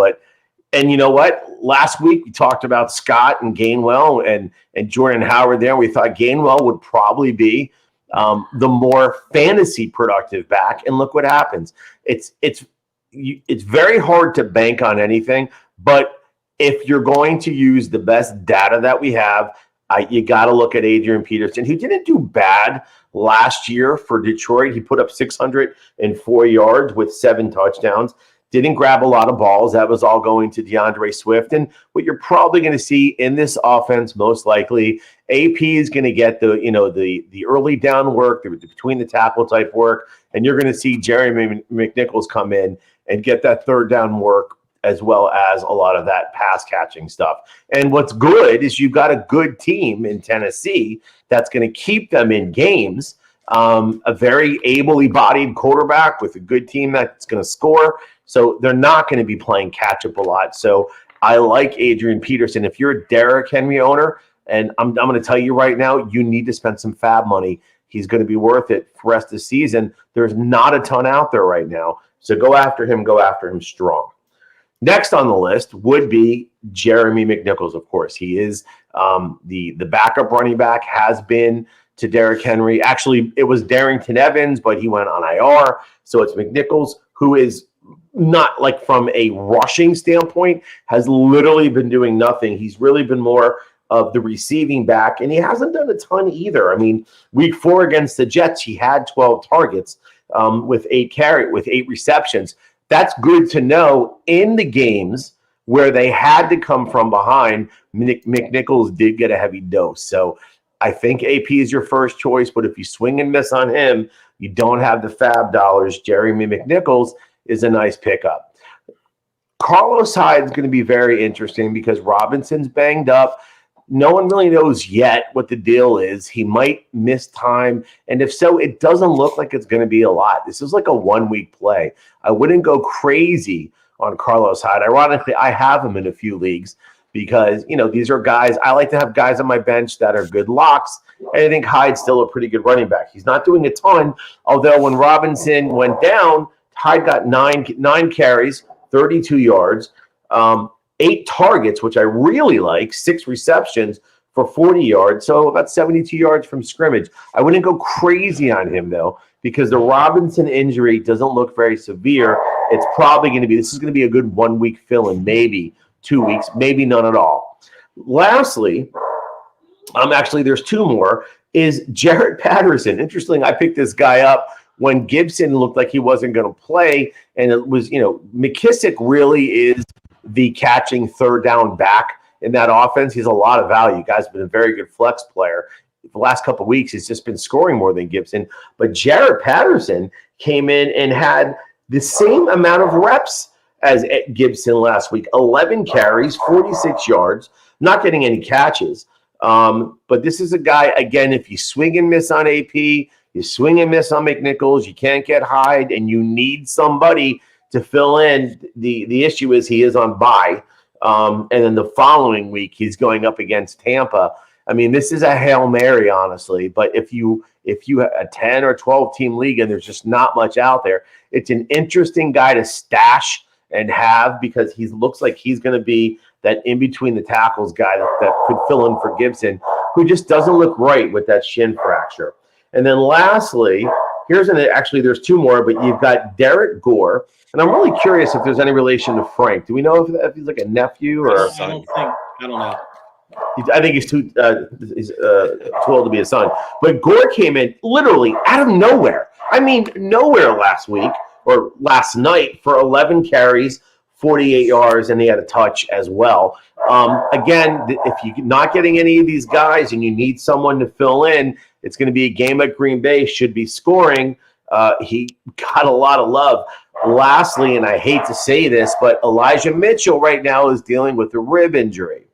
Speaker 3: And you know what? Last week we talked about Scott and Gainwell and Jordan Howard there. We thought Gainwell would probably be the more fantasy productive back. And look what happens. It's very hard to bank on anything, but if you're going to use the best data that we have, you got to look at Adrian Peterson, who didn't do bad last year for Detroit. He put up 604 yards with 7 touchdowns. Didn't grab a lot of balls. That was all going to DeAndre Swift. And what you're probably going to see in this offense, most likely, AP is going to get the early down work, the between the tackle type work, and you're going to see Jeremy Mcnichols come in and get that third down work, as well as a lot of that pass catching stuff. And what's good is you've got a good team in Tennessee that's going to keep them in games. A very ably bodied quarterback with a good team that's going to score. So they're not going to be playing catch up a lot. So I like Adrian Peterson. If you're a Derrick Henry owner, and I'm going to tell you right now, you need to spend some fab money. He's going to be worth it for the rest of the season. There's not a ton out there right now. So go after him strong. Next on the list would be Jeremy Mcnichols, of course. He is the backup running back, has been to Derrick Henry. Actually, it was Darrington Evans, but he went on IR. So it's Mcnichols, who is not like from a rushing standpoint, has literally been doing nothing. He's really been more of the receiving back, and he hasn't done a ton either. I mean, week 4 against the Jets, he had 12 targets with 8 receptions. That's good to know. In the games where they had to come from behind, Mcnichols did get a heavy dose. So I think AP is your first choice, but if you swing and miss on him, you don't have the fab dollars. Jeremy Mcnichols is a nice pickup. Carlos Hyde is going to be very interesting because Robinson's banged up. No one really knows yet what the deal is. He might miss time. And if so, it doesn't look like it's going to be a lot. This is like a 1-week play. I wouldn't go crazy on Carlos Hyde. Ironically, I have him in a few leagues because, these are guys, I like to have guys on my bench that are good locks. And I think Hyde's still a pretty good running back. He's not doing a ton, although when Robinson went down, Hyde got nine carries, 32 yards, 8 targets, which I really like, 6 receptions for 40 yards, so about 72 yards from scrimmage. I wouldn't go crazy on him, though, because the Robinson injury doesn't look very severe. It's probably going to be, this is going to be a good 1-week fill-in, maybe 2 weeks, maybe none at all. Lastly, actually there's 2 more, is Jarrett Patterson. Interesting, I picked this guy up when Gibson looked like he wasn't going to play, and it was, McKissick really is the catching third down back in that offense. He's a lot of value. Guy's been a very good flex player. The last couple of weeks, he's just been scoring more than Gibson. But Jarrett Patterson came in and had the same amount of reps as Gibson last week. 11 carries, 46 yards, not getting any catches. But this is a guy, again, if you swing and miss on AP, you swing and miss on Mcnichols, you can't get Hyde, and you need somebody to fill in. The issue is he is on bye. And then the following week, he's going up against Tampa. I mean, this is a Hail Mary, honestly. But if you have a 10 or 12 team league and there's just not much out there, it's an interesting guy to stash and have because he looks like he's going to be that in between the tackles guy that could fill in for Gibson, who just doesn't look right with that shin fracture. And then lastly, Actually, there's two more, but you've got Derrick Gore, and I'm really curious if there's any relation to Frank. Do we know if he's like a nephew or?
Speaker 1: I don't know.
Speaker 3: I think he's too old to be a son. But Gore came in literally out of nowhere. I mean, nowhere last week or last night for 11 carries, 48 yards, and he had a touch as well. Again, if you're not getting any of these guys and you need someone to fill in, it's going to be a game at Green Bay, should be scoring. He got a lot of love. Lastly, and I hate to say this, but Elijah Mitchell right now is dealing with a rib injury.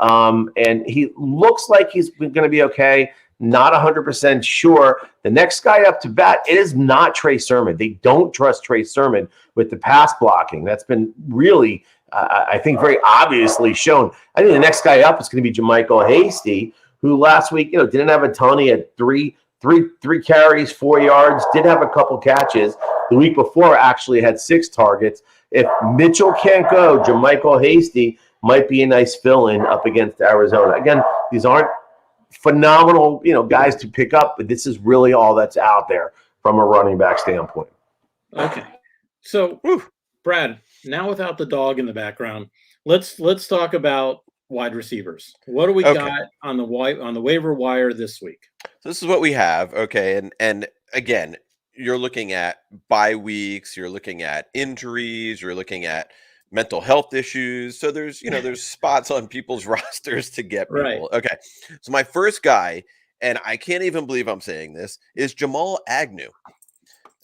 Speaker 3: And he looks like he's going to be okay. Not 100% sure. The next guy up to bat, it is not Trey Sermon. They don't trust Trey Sermon with the pass blocking. That's been really, I think, very obviously shown. I think the next guy up is going to be Jamaica Hasty, who last week, didn't have a ton. He had three carries, 4 yards, did have a couple catches. The week before actually had 6 targets. If Mitchell can't go, Jamaica Hasty might be a nice fill-in up against Arizona. Again, these aren't phenomenal, guys to pick up, but this is really all that's out there from a running back standpoint.
Speaker 1: Okay. So, Brad, now without the dog in the background, let's talk about wide receivers. What do we got on the waiver wire this week?
Speaker 2: So this is what we have. Okay. And again, you're looking at bye weeks, you're looking at injuries, you're looking at mental health issues. So there's spots on people's rosters to get people.
Speaker 1: Right.
Speaker 2: Okay. So my first guy, and I can't even believe I'm saying this, is Jamal Agnew.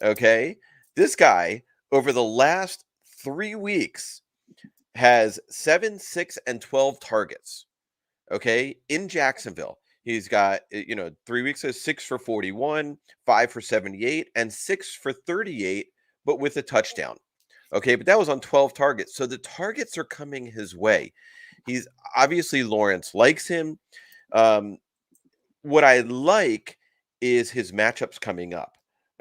Speaker 2: Okay. This guy over the last 3 weeks has 7, 6, and 12 targets. Okay. In Jacksonville. He's got, 3 weeks of 6 for 41, 5 for 78, and 6 for 38, but with a touchdown. Okay, but that was on 12 targets. So the targets are coming his way. He's obviously, Lawrence likes him. What I like is his matchups coming up.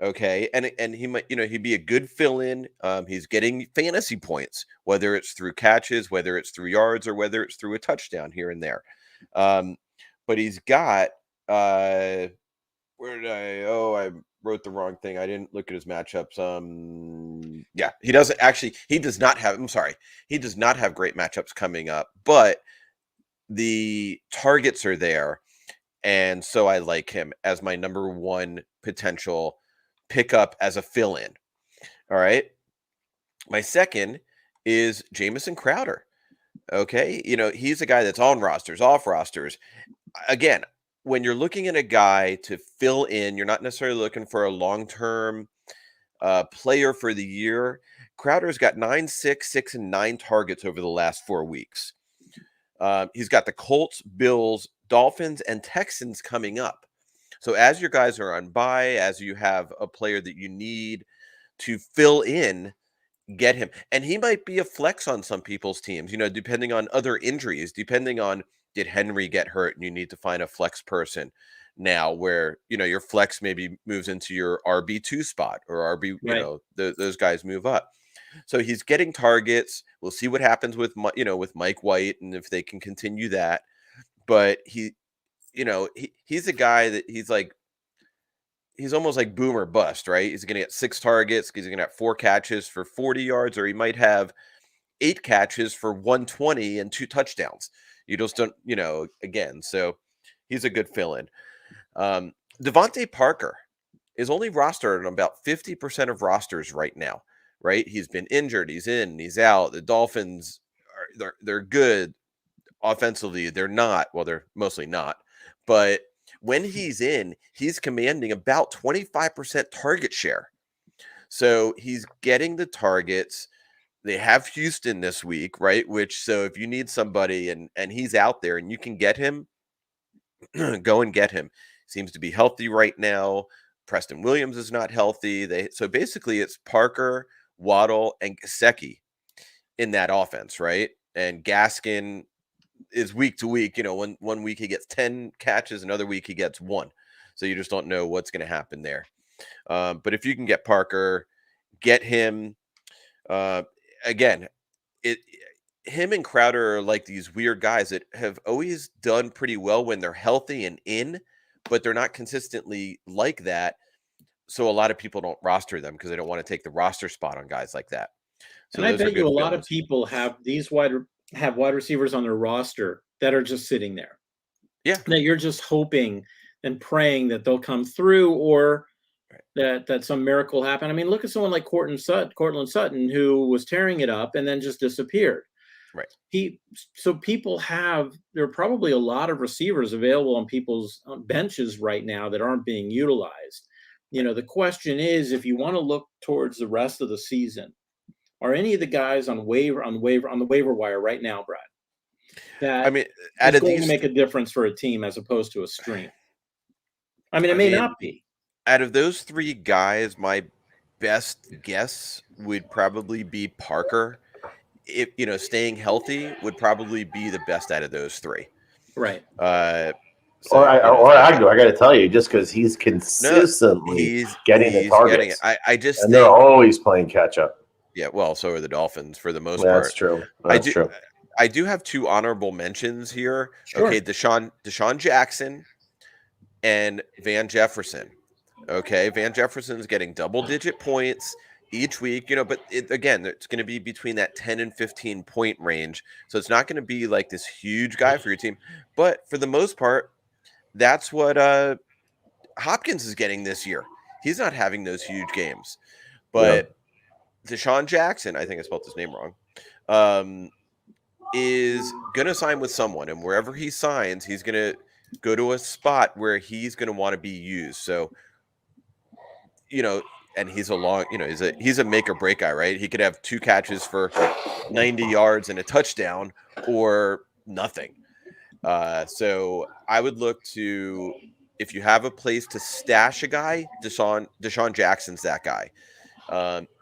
Speaker 2: Okay, and he might, he'd be a good fill-in. He's getting fantasy points, whether it's through catches, whether it's through yards, or whether it's through a touchdown here and there. But he's got I wrote the wrong thing. I didn't look at his matchups. He does not have great matchups coming up, but the targets are there. And so I like him as my number one potential pickup as a fill-in. All right. My second is Jameson Crowder. Okay. He's a guy that's on rosters, off rosters. Again, when you're looking at a guy to fill in, you're not necessarily looking for a long-term player for the year. Crowder's got 9, 6, 6, and 9 targets over the last 4 weeks. He's got the Colts, Bills, Dolphins, and Texans coming up. So as your guys are on bye, as you have a player that you need to fill in, get him. And he might be a flex on some people's teams, depending on other injuries, depending on, did Henry get hurt and you need to find a flex person now where, your flex maybe moves into your RB2 spot or RB,
Speaker 1: right.
Speaker 2: Those guys move up. So he's getting targets. We'll see what happens with, with Mike White and if they can continue that. But he's a guy that he's almost like boom or bust, right? He's going to get 6 targets. He's going to have 4 catches for 40 yards, or he might have 8 catches for 120 and 2 touchdowns. You just don't, again. So he's a good fill-in. Devonte Parker is only rostered on about 50% of rosters right now, right? He's been injured. He's in, he's out. The Dolphins, they're good offensively. They're not. Well, they're mostly not. But when he's in, he's commanding about 25% target share. So he's getting the targets. They have Houston this week, right? So if you need somebody and he's out there and you can get him, go and get him. Seems to be healthy right now. Preston Williams is not healthy. So basically it's Parker, Waddle, and Gesicki in that offense, right? And Gaskin is week to week. One week he gets 10 catches, another week he gets 1. So you just don't know what's going to happen there. But if you can get Parker, get him. Again, him and Crowder are like these weird guys that have always done pretty well when they're healthy and in, but they're not consistently like that. so a lot of people don't roster them because they don't want to take the roster spot on guys like that. So
Speaker 1: and I
Speaker 2: those are
Speaker 1: bet you
Speaker 2: good
Speaker 1: a lot of
Speaker 2: fills.
Speaker 1: people have wide receivers on their roster that are just sitting there.
Speaker 2: Yeah.
Speaker 1: That you're just hoping and praying that they'll come through, or that some miracle happen. I mean, look at someone like Cortland Sutton, who was tearing it up and then just disappeared.
Speaker 2: Right.
Speaker 1: There are probably a lot of receivers available on people's benches right now that aren't being utilized. The question is, if you want to look towards the rest of the season, are any of the guys on the waiver wire right now, Brad, that is going to make a difference for a team as opposed to a stream? I mean, it may not be.
Speaker 2: Out of those three guys, my best guess would probably be Parker. If staying healthy would probably be the best out of those three.
Speaker 1: Right.
Speaker 3: Or Agnew, I got to tell you, just because he's consistently getting the targets.
Speaker 2: I just
Speaker 3: and they're always playing catch up.
Speaker 2: Yeah, well, so are the Dolphins for the most part.
Speaker 3: That's true. That's true.
Speaker 2: I do have two honorable mentions here.
Speaker 1: Sure.
Speaker 2: Okay, Deshawn Jackson and Van Jefferson. Okay, Van Jefferson's getting double-digit points each week, but again, it's going to be between that 10 and 15 point range. So it's not going to be like this huge guy for your team. But for the most part, that's what Hopkins is getting this year. He's not having those huge games. But Deshaun Jackson, I think I spelled his name wrong, is going to sign with someone. And wherever he signs, he's going to go to a spot where he's going to want to be used. So, and he's he's a make or break guy, right? He could have 2 catches for 90 yards and a touchdown or nothing. So I would look to, if you have a place to stash a guy, Deshaun Jackson's that guy.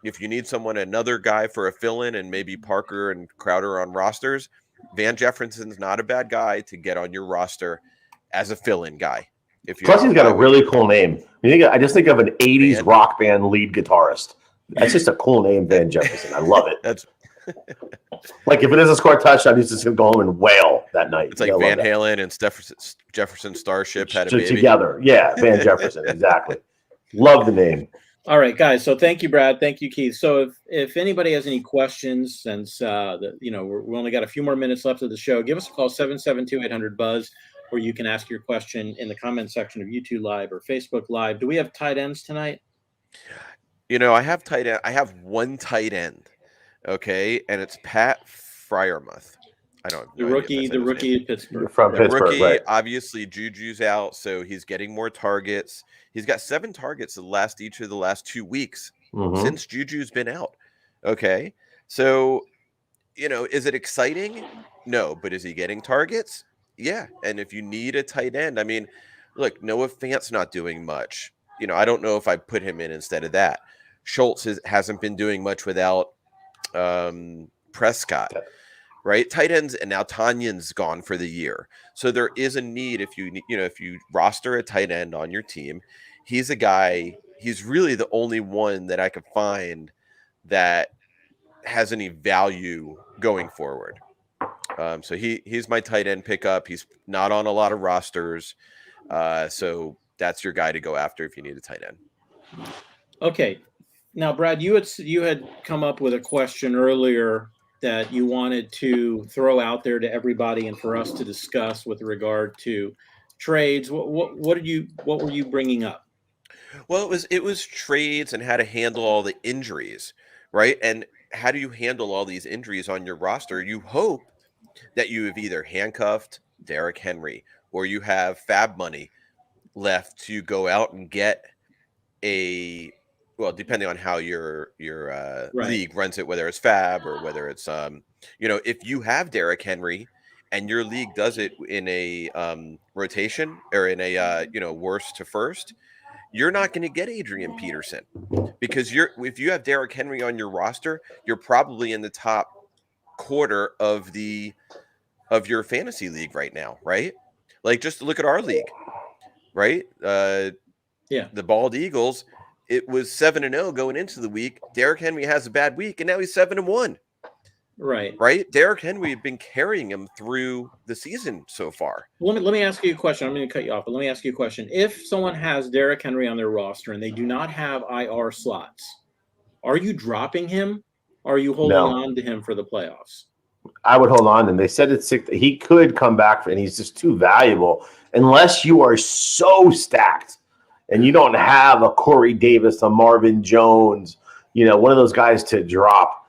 Speaker 2: If you need another guy for a fill-in, and maybe Parker and Crowder on rosters, Van Jefferson's not a bad guy to get on your roster as a fill-in guy.
Speaker 3: Plus, he's got a really cool name. I just think of an 80s rock band lead guitarist. That's just a cool name, Van Jefferson. I love it.
Speaker 2: That's
Speaker 3: like if it doesn't score a touchdown, he's just going to go home and wail that night.
Speaker 2: It's like Van Halen and Jefferson Starship had a baby.
Speaker 3: Together. Yeah, Van Jefferson. Exactly. Love the name.
Speaker 1: All right, guys. So thank you, Brad. Thank you, Keith. So if anybody has any questions, since we only got a few more minutes left of the show, give us a call, 772-800-BUZZ, or you can ask your question in the comment section of YouTube Live or Facebook Live. Do we have tight ends tonight?
Speaker 2: I have tight end. I have one tight end. Okay, and it's Pat Fryermuth. I don't know.
Speaker 1: The rookie at Pittsburgh.
Speaker 3: From Pittsburgh,
Speaker 2: rookie,
Speaker 3: right.
Speaker 2: Obviously, Juju's out, so he's getting more targets. He's got 7 targets each of the last 2 weeks since Juju's been out. Okay, so is it exciting? No, but is he getting targets? Yeah, and if you need a tight end, I mean, look, Noah Fant's not doing much. I don't know if I put him in instead of that. Schultz hasn't been doing much without Prescott, right? Tight ends, and now Tanyan's gone for the year. So there is a need if you roster a tight end on your team. He's a guy. He's really the only one that I could find that has any value going forward. So he's my tight end pickup. He's not on a lot of rosters, so that's your guy to go after if you need a tight end.
Speaker 1: Okay, now Brad, you had come up with a question earlier that you wanted to throw out there to everybody and for us to discuss with regard to trades. What were you bringing up?
Speaker 2: Well, it was trades and how to handle all the injuries, right? And how do you handle all these injuries on your roster? You hope that you have either handcuffed Derrick Henry or you have fab money left to go out and get depending on how your league runs it, whether it's fab or whether it's if you have Derrick Henry and your league does it in a rotation or in a worst to first, you're not going to get Adrian Peterson because if you have Derrick Henry on your roster, you're probably in the top quarter of your fantasy league right now, right? Like just look at our league, right? The Bald Eagles, it was 7-0 going into the week. Derrick Henry has a bad week, and now he's 7-1.
Speaker 1: Right.
Speaker 2: Right? Derrick Henry had been carrying him through the season so far.
Speaker 1: Let me ask you a question. I'm going to cut you off, but let me ask you a question. If someone has Derrick Henry on their roster and they do not have IR slots, are you dropping him? Or are you holding on to him for the playoffs?
Speaker 3: I would hold on to him. They said it's 6. He could come back, and he's just too valuable unless you are so stacked and you don't have a Corey Davis, a Marvin Jones, one of those guys to drop.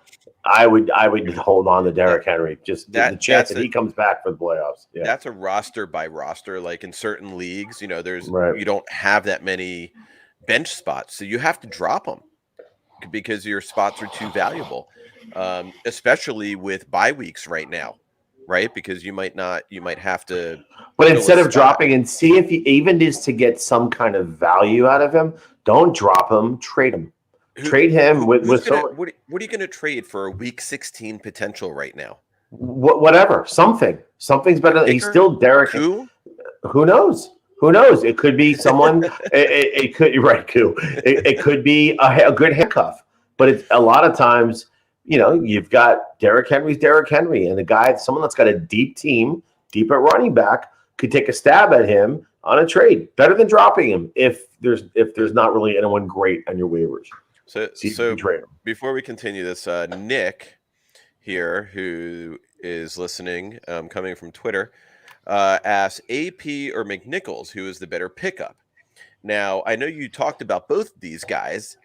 Speaker 3: I would hold on to Derrick Henry. Just the chance that he comes back for the playoffs. Yeah.
Speaker 2: That's a roster by roster. Like in certain leagues, there's you don't have that many bench spots, so you have to drop them because your spots are too valuable. Especially with bye weeks right now, right? Because you might have to.
Speaker 3: But instead of dropping and see if he even is to get some kind of value out of him, don't drop him, trade him. Trade him with
Speaker 2: what are you going to trade for a week 16 potential right now?
Speaker 3: Whatever, something's better. He's still Derrick.
Speaker 2: Who
Speaker 3: knows? It could be someone. it could It could be a good handcuff. But it's a lot of times, you've got Derrick Henry's Derrick Henry, and someone that's got a deep team, deep at running back, could take a stab at him on a trade. Better than dropping him if there's not really anyone great on your waivers.
Speaker 2: So before we continue this, Nick here, who is listening, coming from Twitter, asks AP or Mcnichols, who is the better pickup? Now, I know you talked about both of these guys,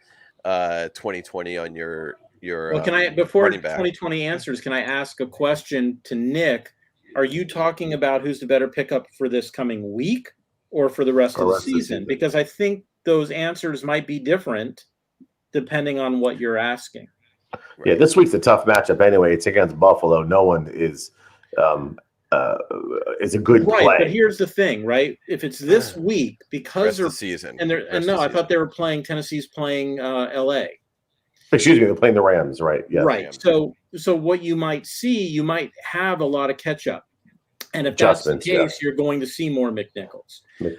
Speaker 2: 2020 on your
Speaker 1: well, can I, before 2020 answers, can I ask a question to Nick? Are you talking about who's the better pickup for this coming week or for the rest of the season? Because I think those answers might be different depending on what you're asking.
Speaker 3: Yeah, this week's a tough matchup anyway. It's against Buffalo. No one is a good play.
Speaker 1: But here's the thing, right? If it's this week, because they're
Speaker 2: season,
Speaker 1: I thought they were playing. Tennessee's playing LA.
Speaker 3: Excuse me, they're playing the Rams, right? Yeah.
Speaker 1: Right. So what you might see, you might have a lot of catch up, and if that's the case, you're going to see more Mcnichols.
Speaker 3: Right.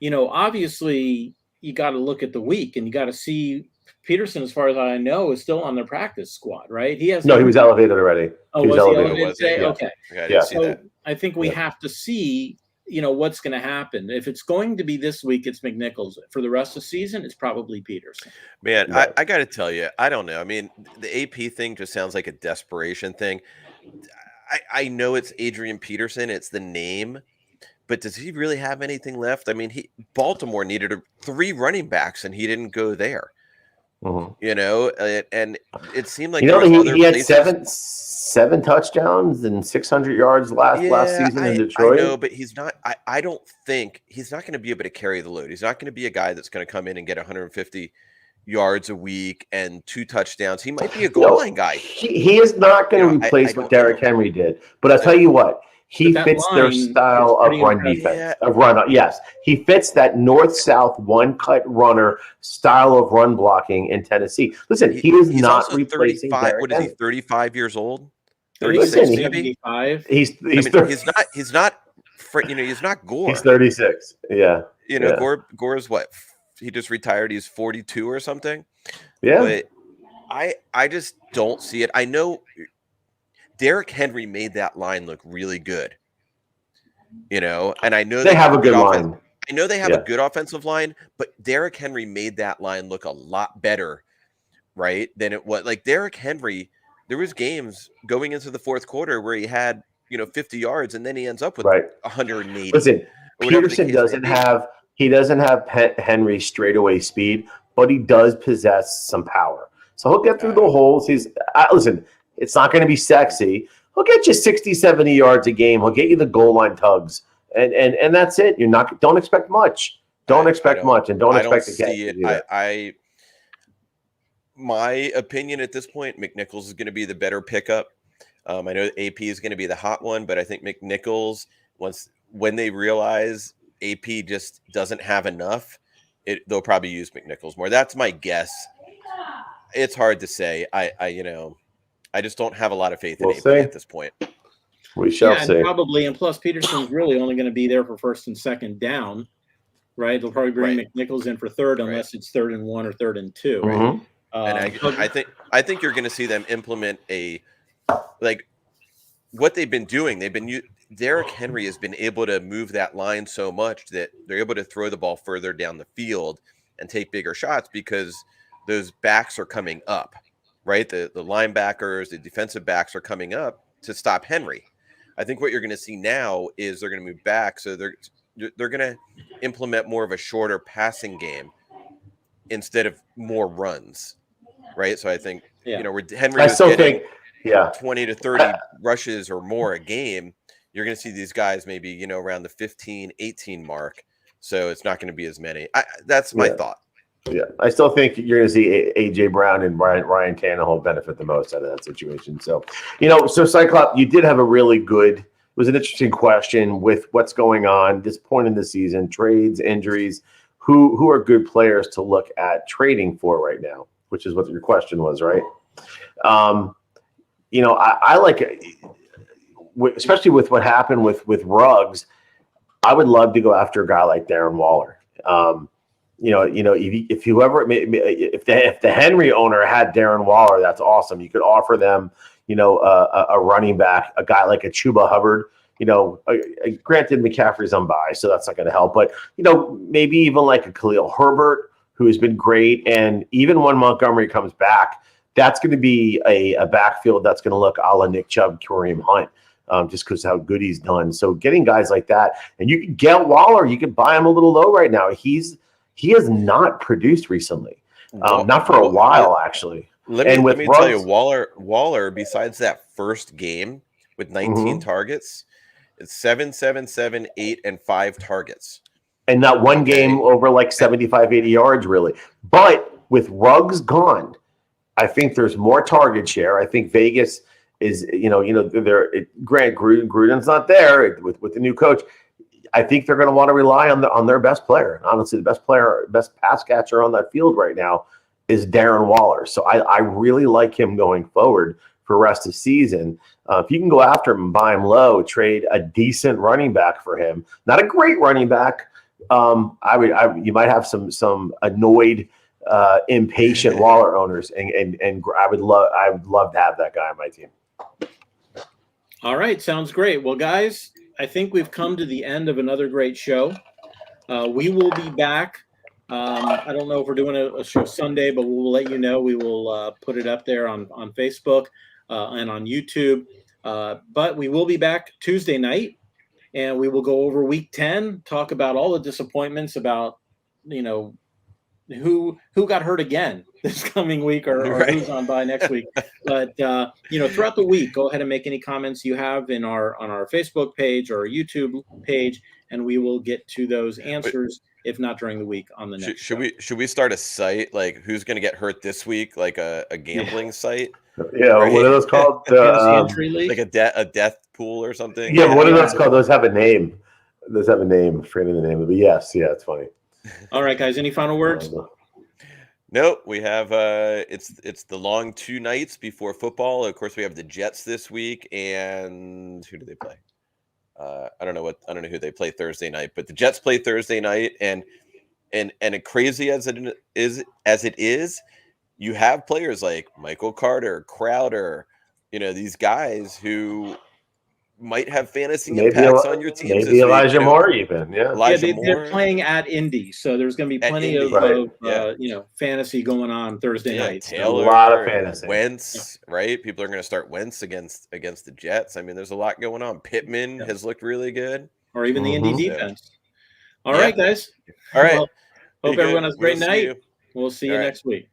Speaker 1: Obviously, you got to look at the week, and you got to see Peterson, as far as I know, is still on their practice squad, right? He was
Speaker 3: elevated already.
Speaker 1: Oh, was he elevated today?
Speaker 3: Yeah.
Speaker 1: Okay.
Speaker 2: Yeah.
Speaker 1: So I think we have to see, what's going to happen. If it's going to be this week, it's Mcnichols. For the rest of the season, it's probably Peterson.
Speaker 2: Man, right. I got to tell you, I don't know. I mean, the AP thing just sounds like a desperation thing. I know it's Adrian Peterson. It's the name. But does he really have anything left? I mean, Baltimore needed 3 running backs, and he didn't go there.
Speaker 3: Mm-hmm.
Speaker 2: And it seemed like
Speaker 3: he had 7 touchdowns and 600 yards last season in Detroit.
Speaker 2: I know, but he's not. I don't think he's not going to be able to carry the load. He's not going to be a guy that's going to come in and get 150 yards a week and 2 touchdowns. He might be a goal line guy.
Speaker 3: He is not going to replace what Derrick Henry did. But I'll tell you what. He fits their style of run defense. Yes, he fits that north-south one-cut runner style of run blocking in Tennessee. Listen, he is not replacing Derrick
Speaker 2: What
Speaker 3: Henry.
Speaker 2: is he? 35 years old.
Speaker 1: 36, maybe.
Speaker 3: He's
Speaker 2: he's not. He's not Gore.
Speaker 3: He's 36. Yeah.
Speaker 2: Gore's what? He just retired. He's 42 or something.
Speaker 3: Yeah.
Speaker 2: But I just don't see it. I know. Derrick Henry made that line look really good, and I know
Speaker 3: they have a good line.
Speaker 2: I know they have a good offensive line, but Derrick Henry made that line look a lot better, right? Than it was. Like Derrick Henry, there was games going into the fourth quarter where he had 50 yards, and then he ends up with 180.
Speaker 3: Listen, Peterson doesn't have Henry's straightaway speed, but he does possess some power. So he'll get through the holes. Listen. It's not going to be sexy. He'll get you 60, 70 yards a game. He'll get you the goal line tugs. And that's it. Don't expect much. Don't expect much, and don't expect to get it.
Speaker 2: My opinion at this point, Mcnichols is going to be the better pickup. I know AP is going to be the hot one, but I think Mcnichols, when they realize AP just doesn't have enough, they'll probably use Mcnichols more. That's my guess. It's hard to say. I just don't have a lot of faith in AP at this point.
Speaker 3: We shall see.
Speaker 1: And plus Peterson's really only going to be there for first and second down, right? They'll probably bring Mcnichols in for third unless it's 3rd and 1 or 3rd and 2.
Speaker 3: Mm-hmm.
Speaker 2: And I think you're going to see them implement what they've been doing. Derrick Henry has been able to move that line so much that they're able to throw the ball further down the field and take bigger shots because those backs are coming up, right? The linebackers, the defensive backs are coming up to stop Henry. I think what you're going to see now is they're going to move back. So they're going to implement more of a shorter passing game instead of more runs, right? So I think, where Henry was getting 20 to 30 rushes or more a game, you're going to see these guys maybe, around the 15, 18 mark. So it's not going to be as many. That's my thought.
Speaker 3: Yeah, I still think you're going to see A.J. Brown and Ryan Tannehill benefit the most out of that situation. So, so Cyclops, you did have a really good, it was an interesting question with what's going on this point in the season, trades, injuries, who are good players to look at trading for right now, which is what your question was, right? I like it, especially with what happened with Ruggs. I would love to go after a guy like Darren Waller. If the Henry owner had Darren Waller, that's awesome. You could offer them, a running back, a guy like a Chuba Hubbard. Granted, McCaffrey's on bye, so that's not going to help. But maybe even like a Khalil Herbert, who has been great, and even when Montgomery comes back, that's going to be a backfield that's going to look a la Nick Chubb, Kareem Hunt. Just because how good he's done. So getting guys like that, and you can get Waller, you can buy him a little low right now. He has not produced recently, not for a while actually.
Speaker 2: Let me tell you, Waller, besides that first game with 19 targets, it's 7, 8, and 5 targets.
Speaker 3: And not one game over like 75, 80 yards really. But with Ruggs gone, I think there's more target share. I think Vegas is, Grant Gruden's not there with the new coach. I think they're going to want to rely on their best player. Honestly, the best pass catcher on that field right now is Darren Waller. So I really like him going forward for the rest of the season. If you can go after him and buy him low, trade a decent running back for him. Not a great running back. You might have some annoyed, impatient Waller owners, and I would love to have that guy on my team.
Speaker 1: All right, sounds great. Well, guys, I think we've come to the end of another great show. We will be back. I don't know if we're doing a show Sunday, but we'll let you know. We will put it up there on Facebook and on YouTube. But we will be back Tuesday night, and we will go over Week 10, talk about all the disappointments about, who got hurt again this coming week or who's on bye next week. But, throughout the week, go ahead and make any comments you have on our Facebook page or our YouTube page, and we will get to those answers, if not during the week on the next show.
Speaker 2: Should we start a site, like who's going to get hurt this week, like a gambling site?
Speaker 3: Yeah, right? What are those called?
Speaker 2: Like a death pool or something?
Speaker 3: Yeah, but what are those called? Those have a name. I'm forgetting the name of it. Yes, yeah, it's funny.
Speaker 1: All right, guys. Any final words?
Speaker 2: No, we have it's the long 2 nights before football. Of course, we have the Jets this week, and who do they play? I don't know who they play Thursday night, but the Jets play Thursday night, and crazy as it is, you have players like Michael Carter, Crowder, these guys who might have fantasy impacts on your team.
Speaker 3: Maybe Elijah Moore even. Yeah.
Speaker 1: They're playing at Indy, so there's going to be plenty of fantasy going on Thursday night.
Speaker 2: Taylor,
Speaker 3: a lot of fantasy.
Speaker 2: Wentz, right? People are going to start Wentz against the Jets. I mean, there's a lot going on. Pittman has looked really good.
Speaker 1: Or even the Indy defense. All right, guys.
Speaker 2: All right.
Speaker 1: Well, hope everyone has a great night. We'll see you next week.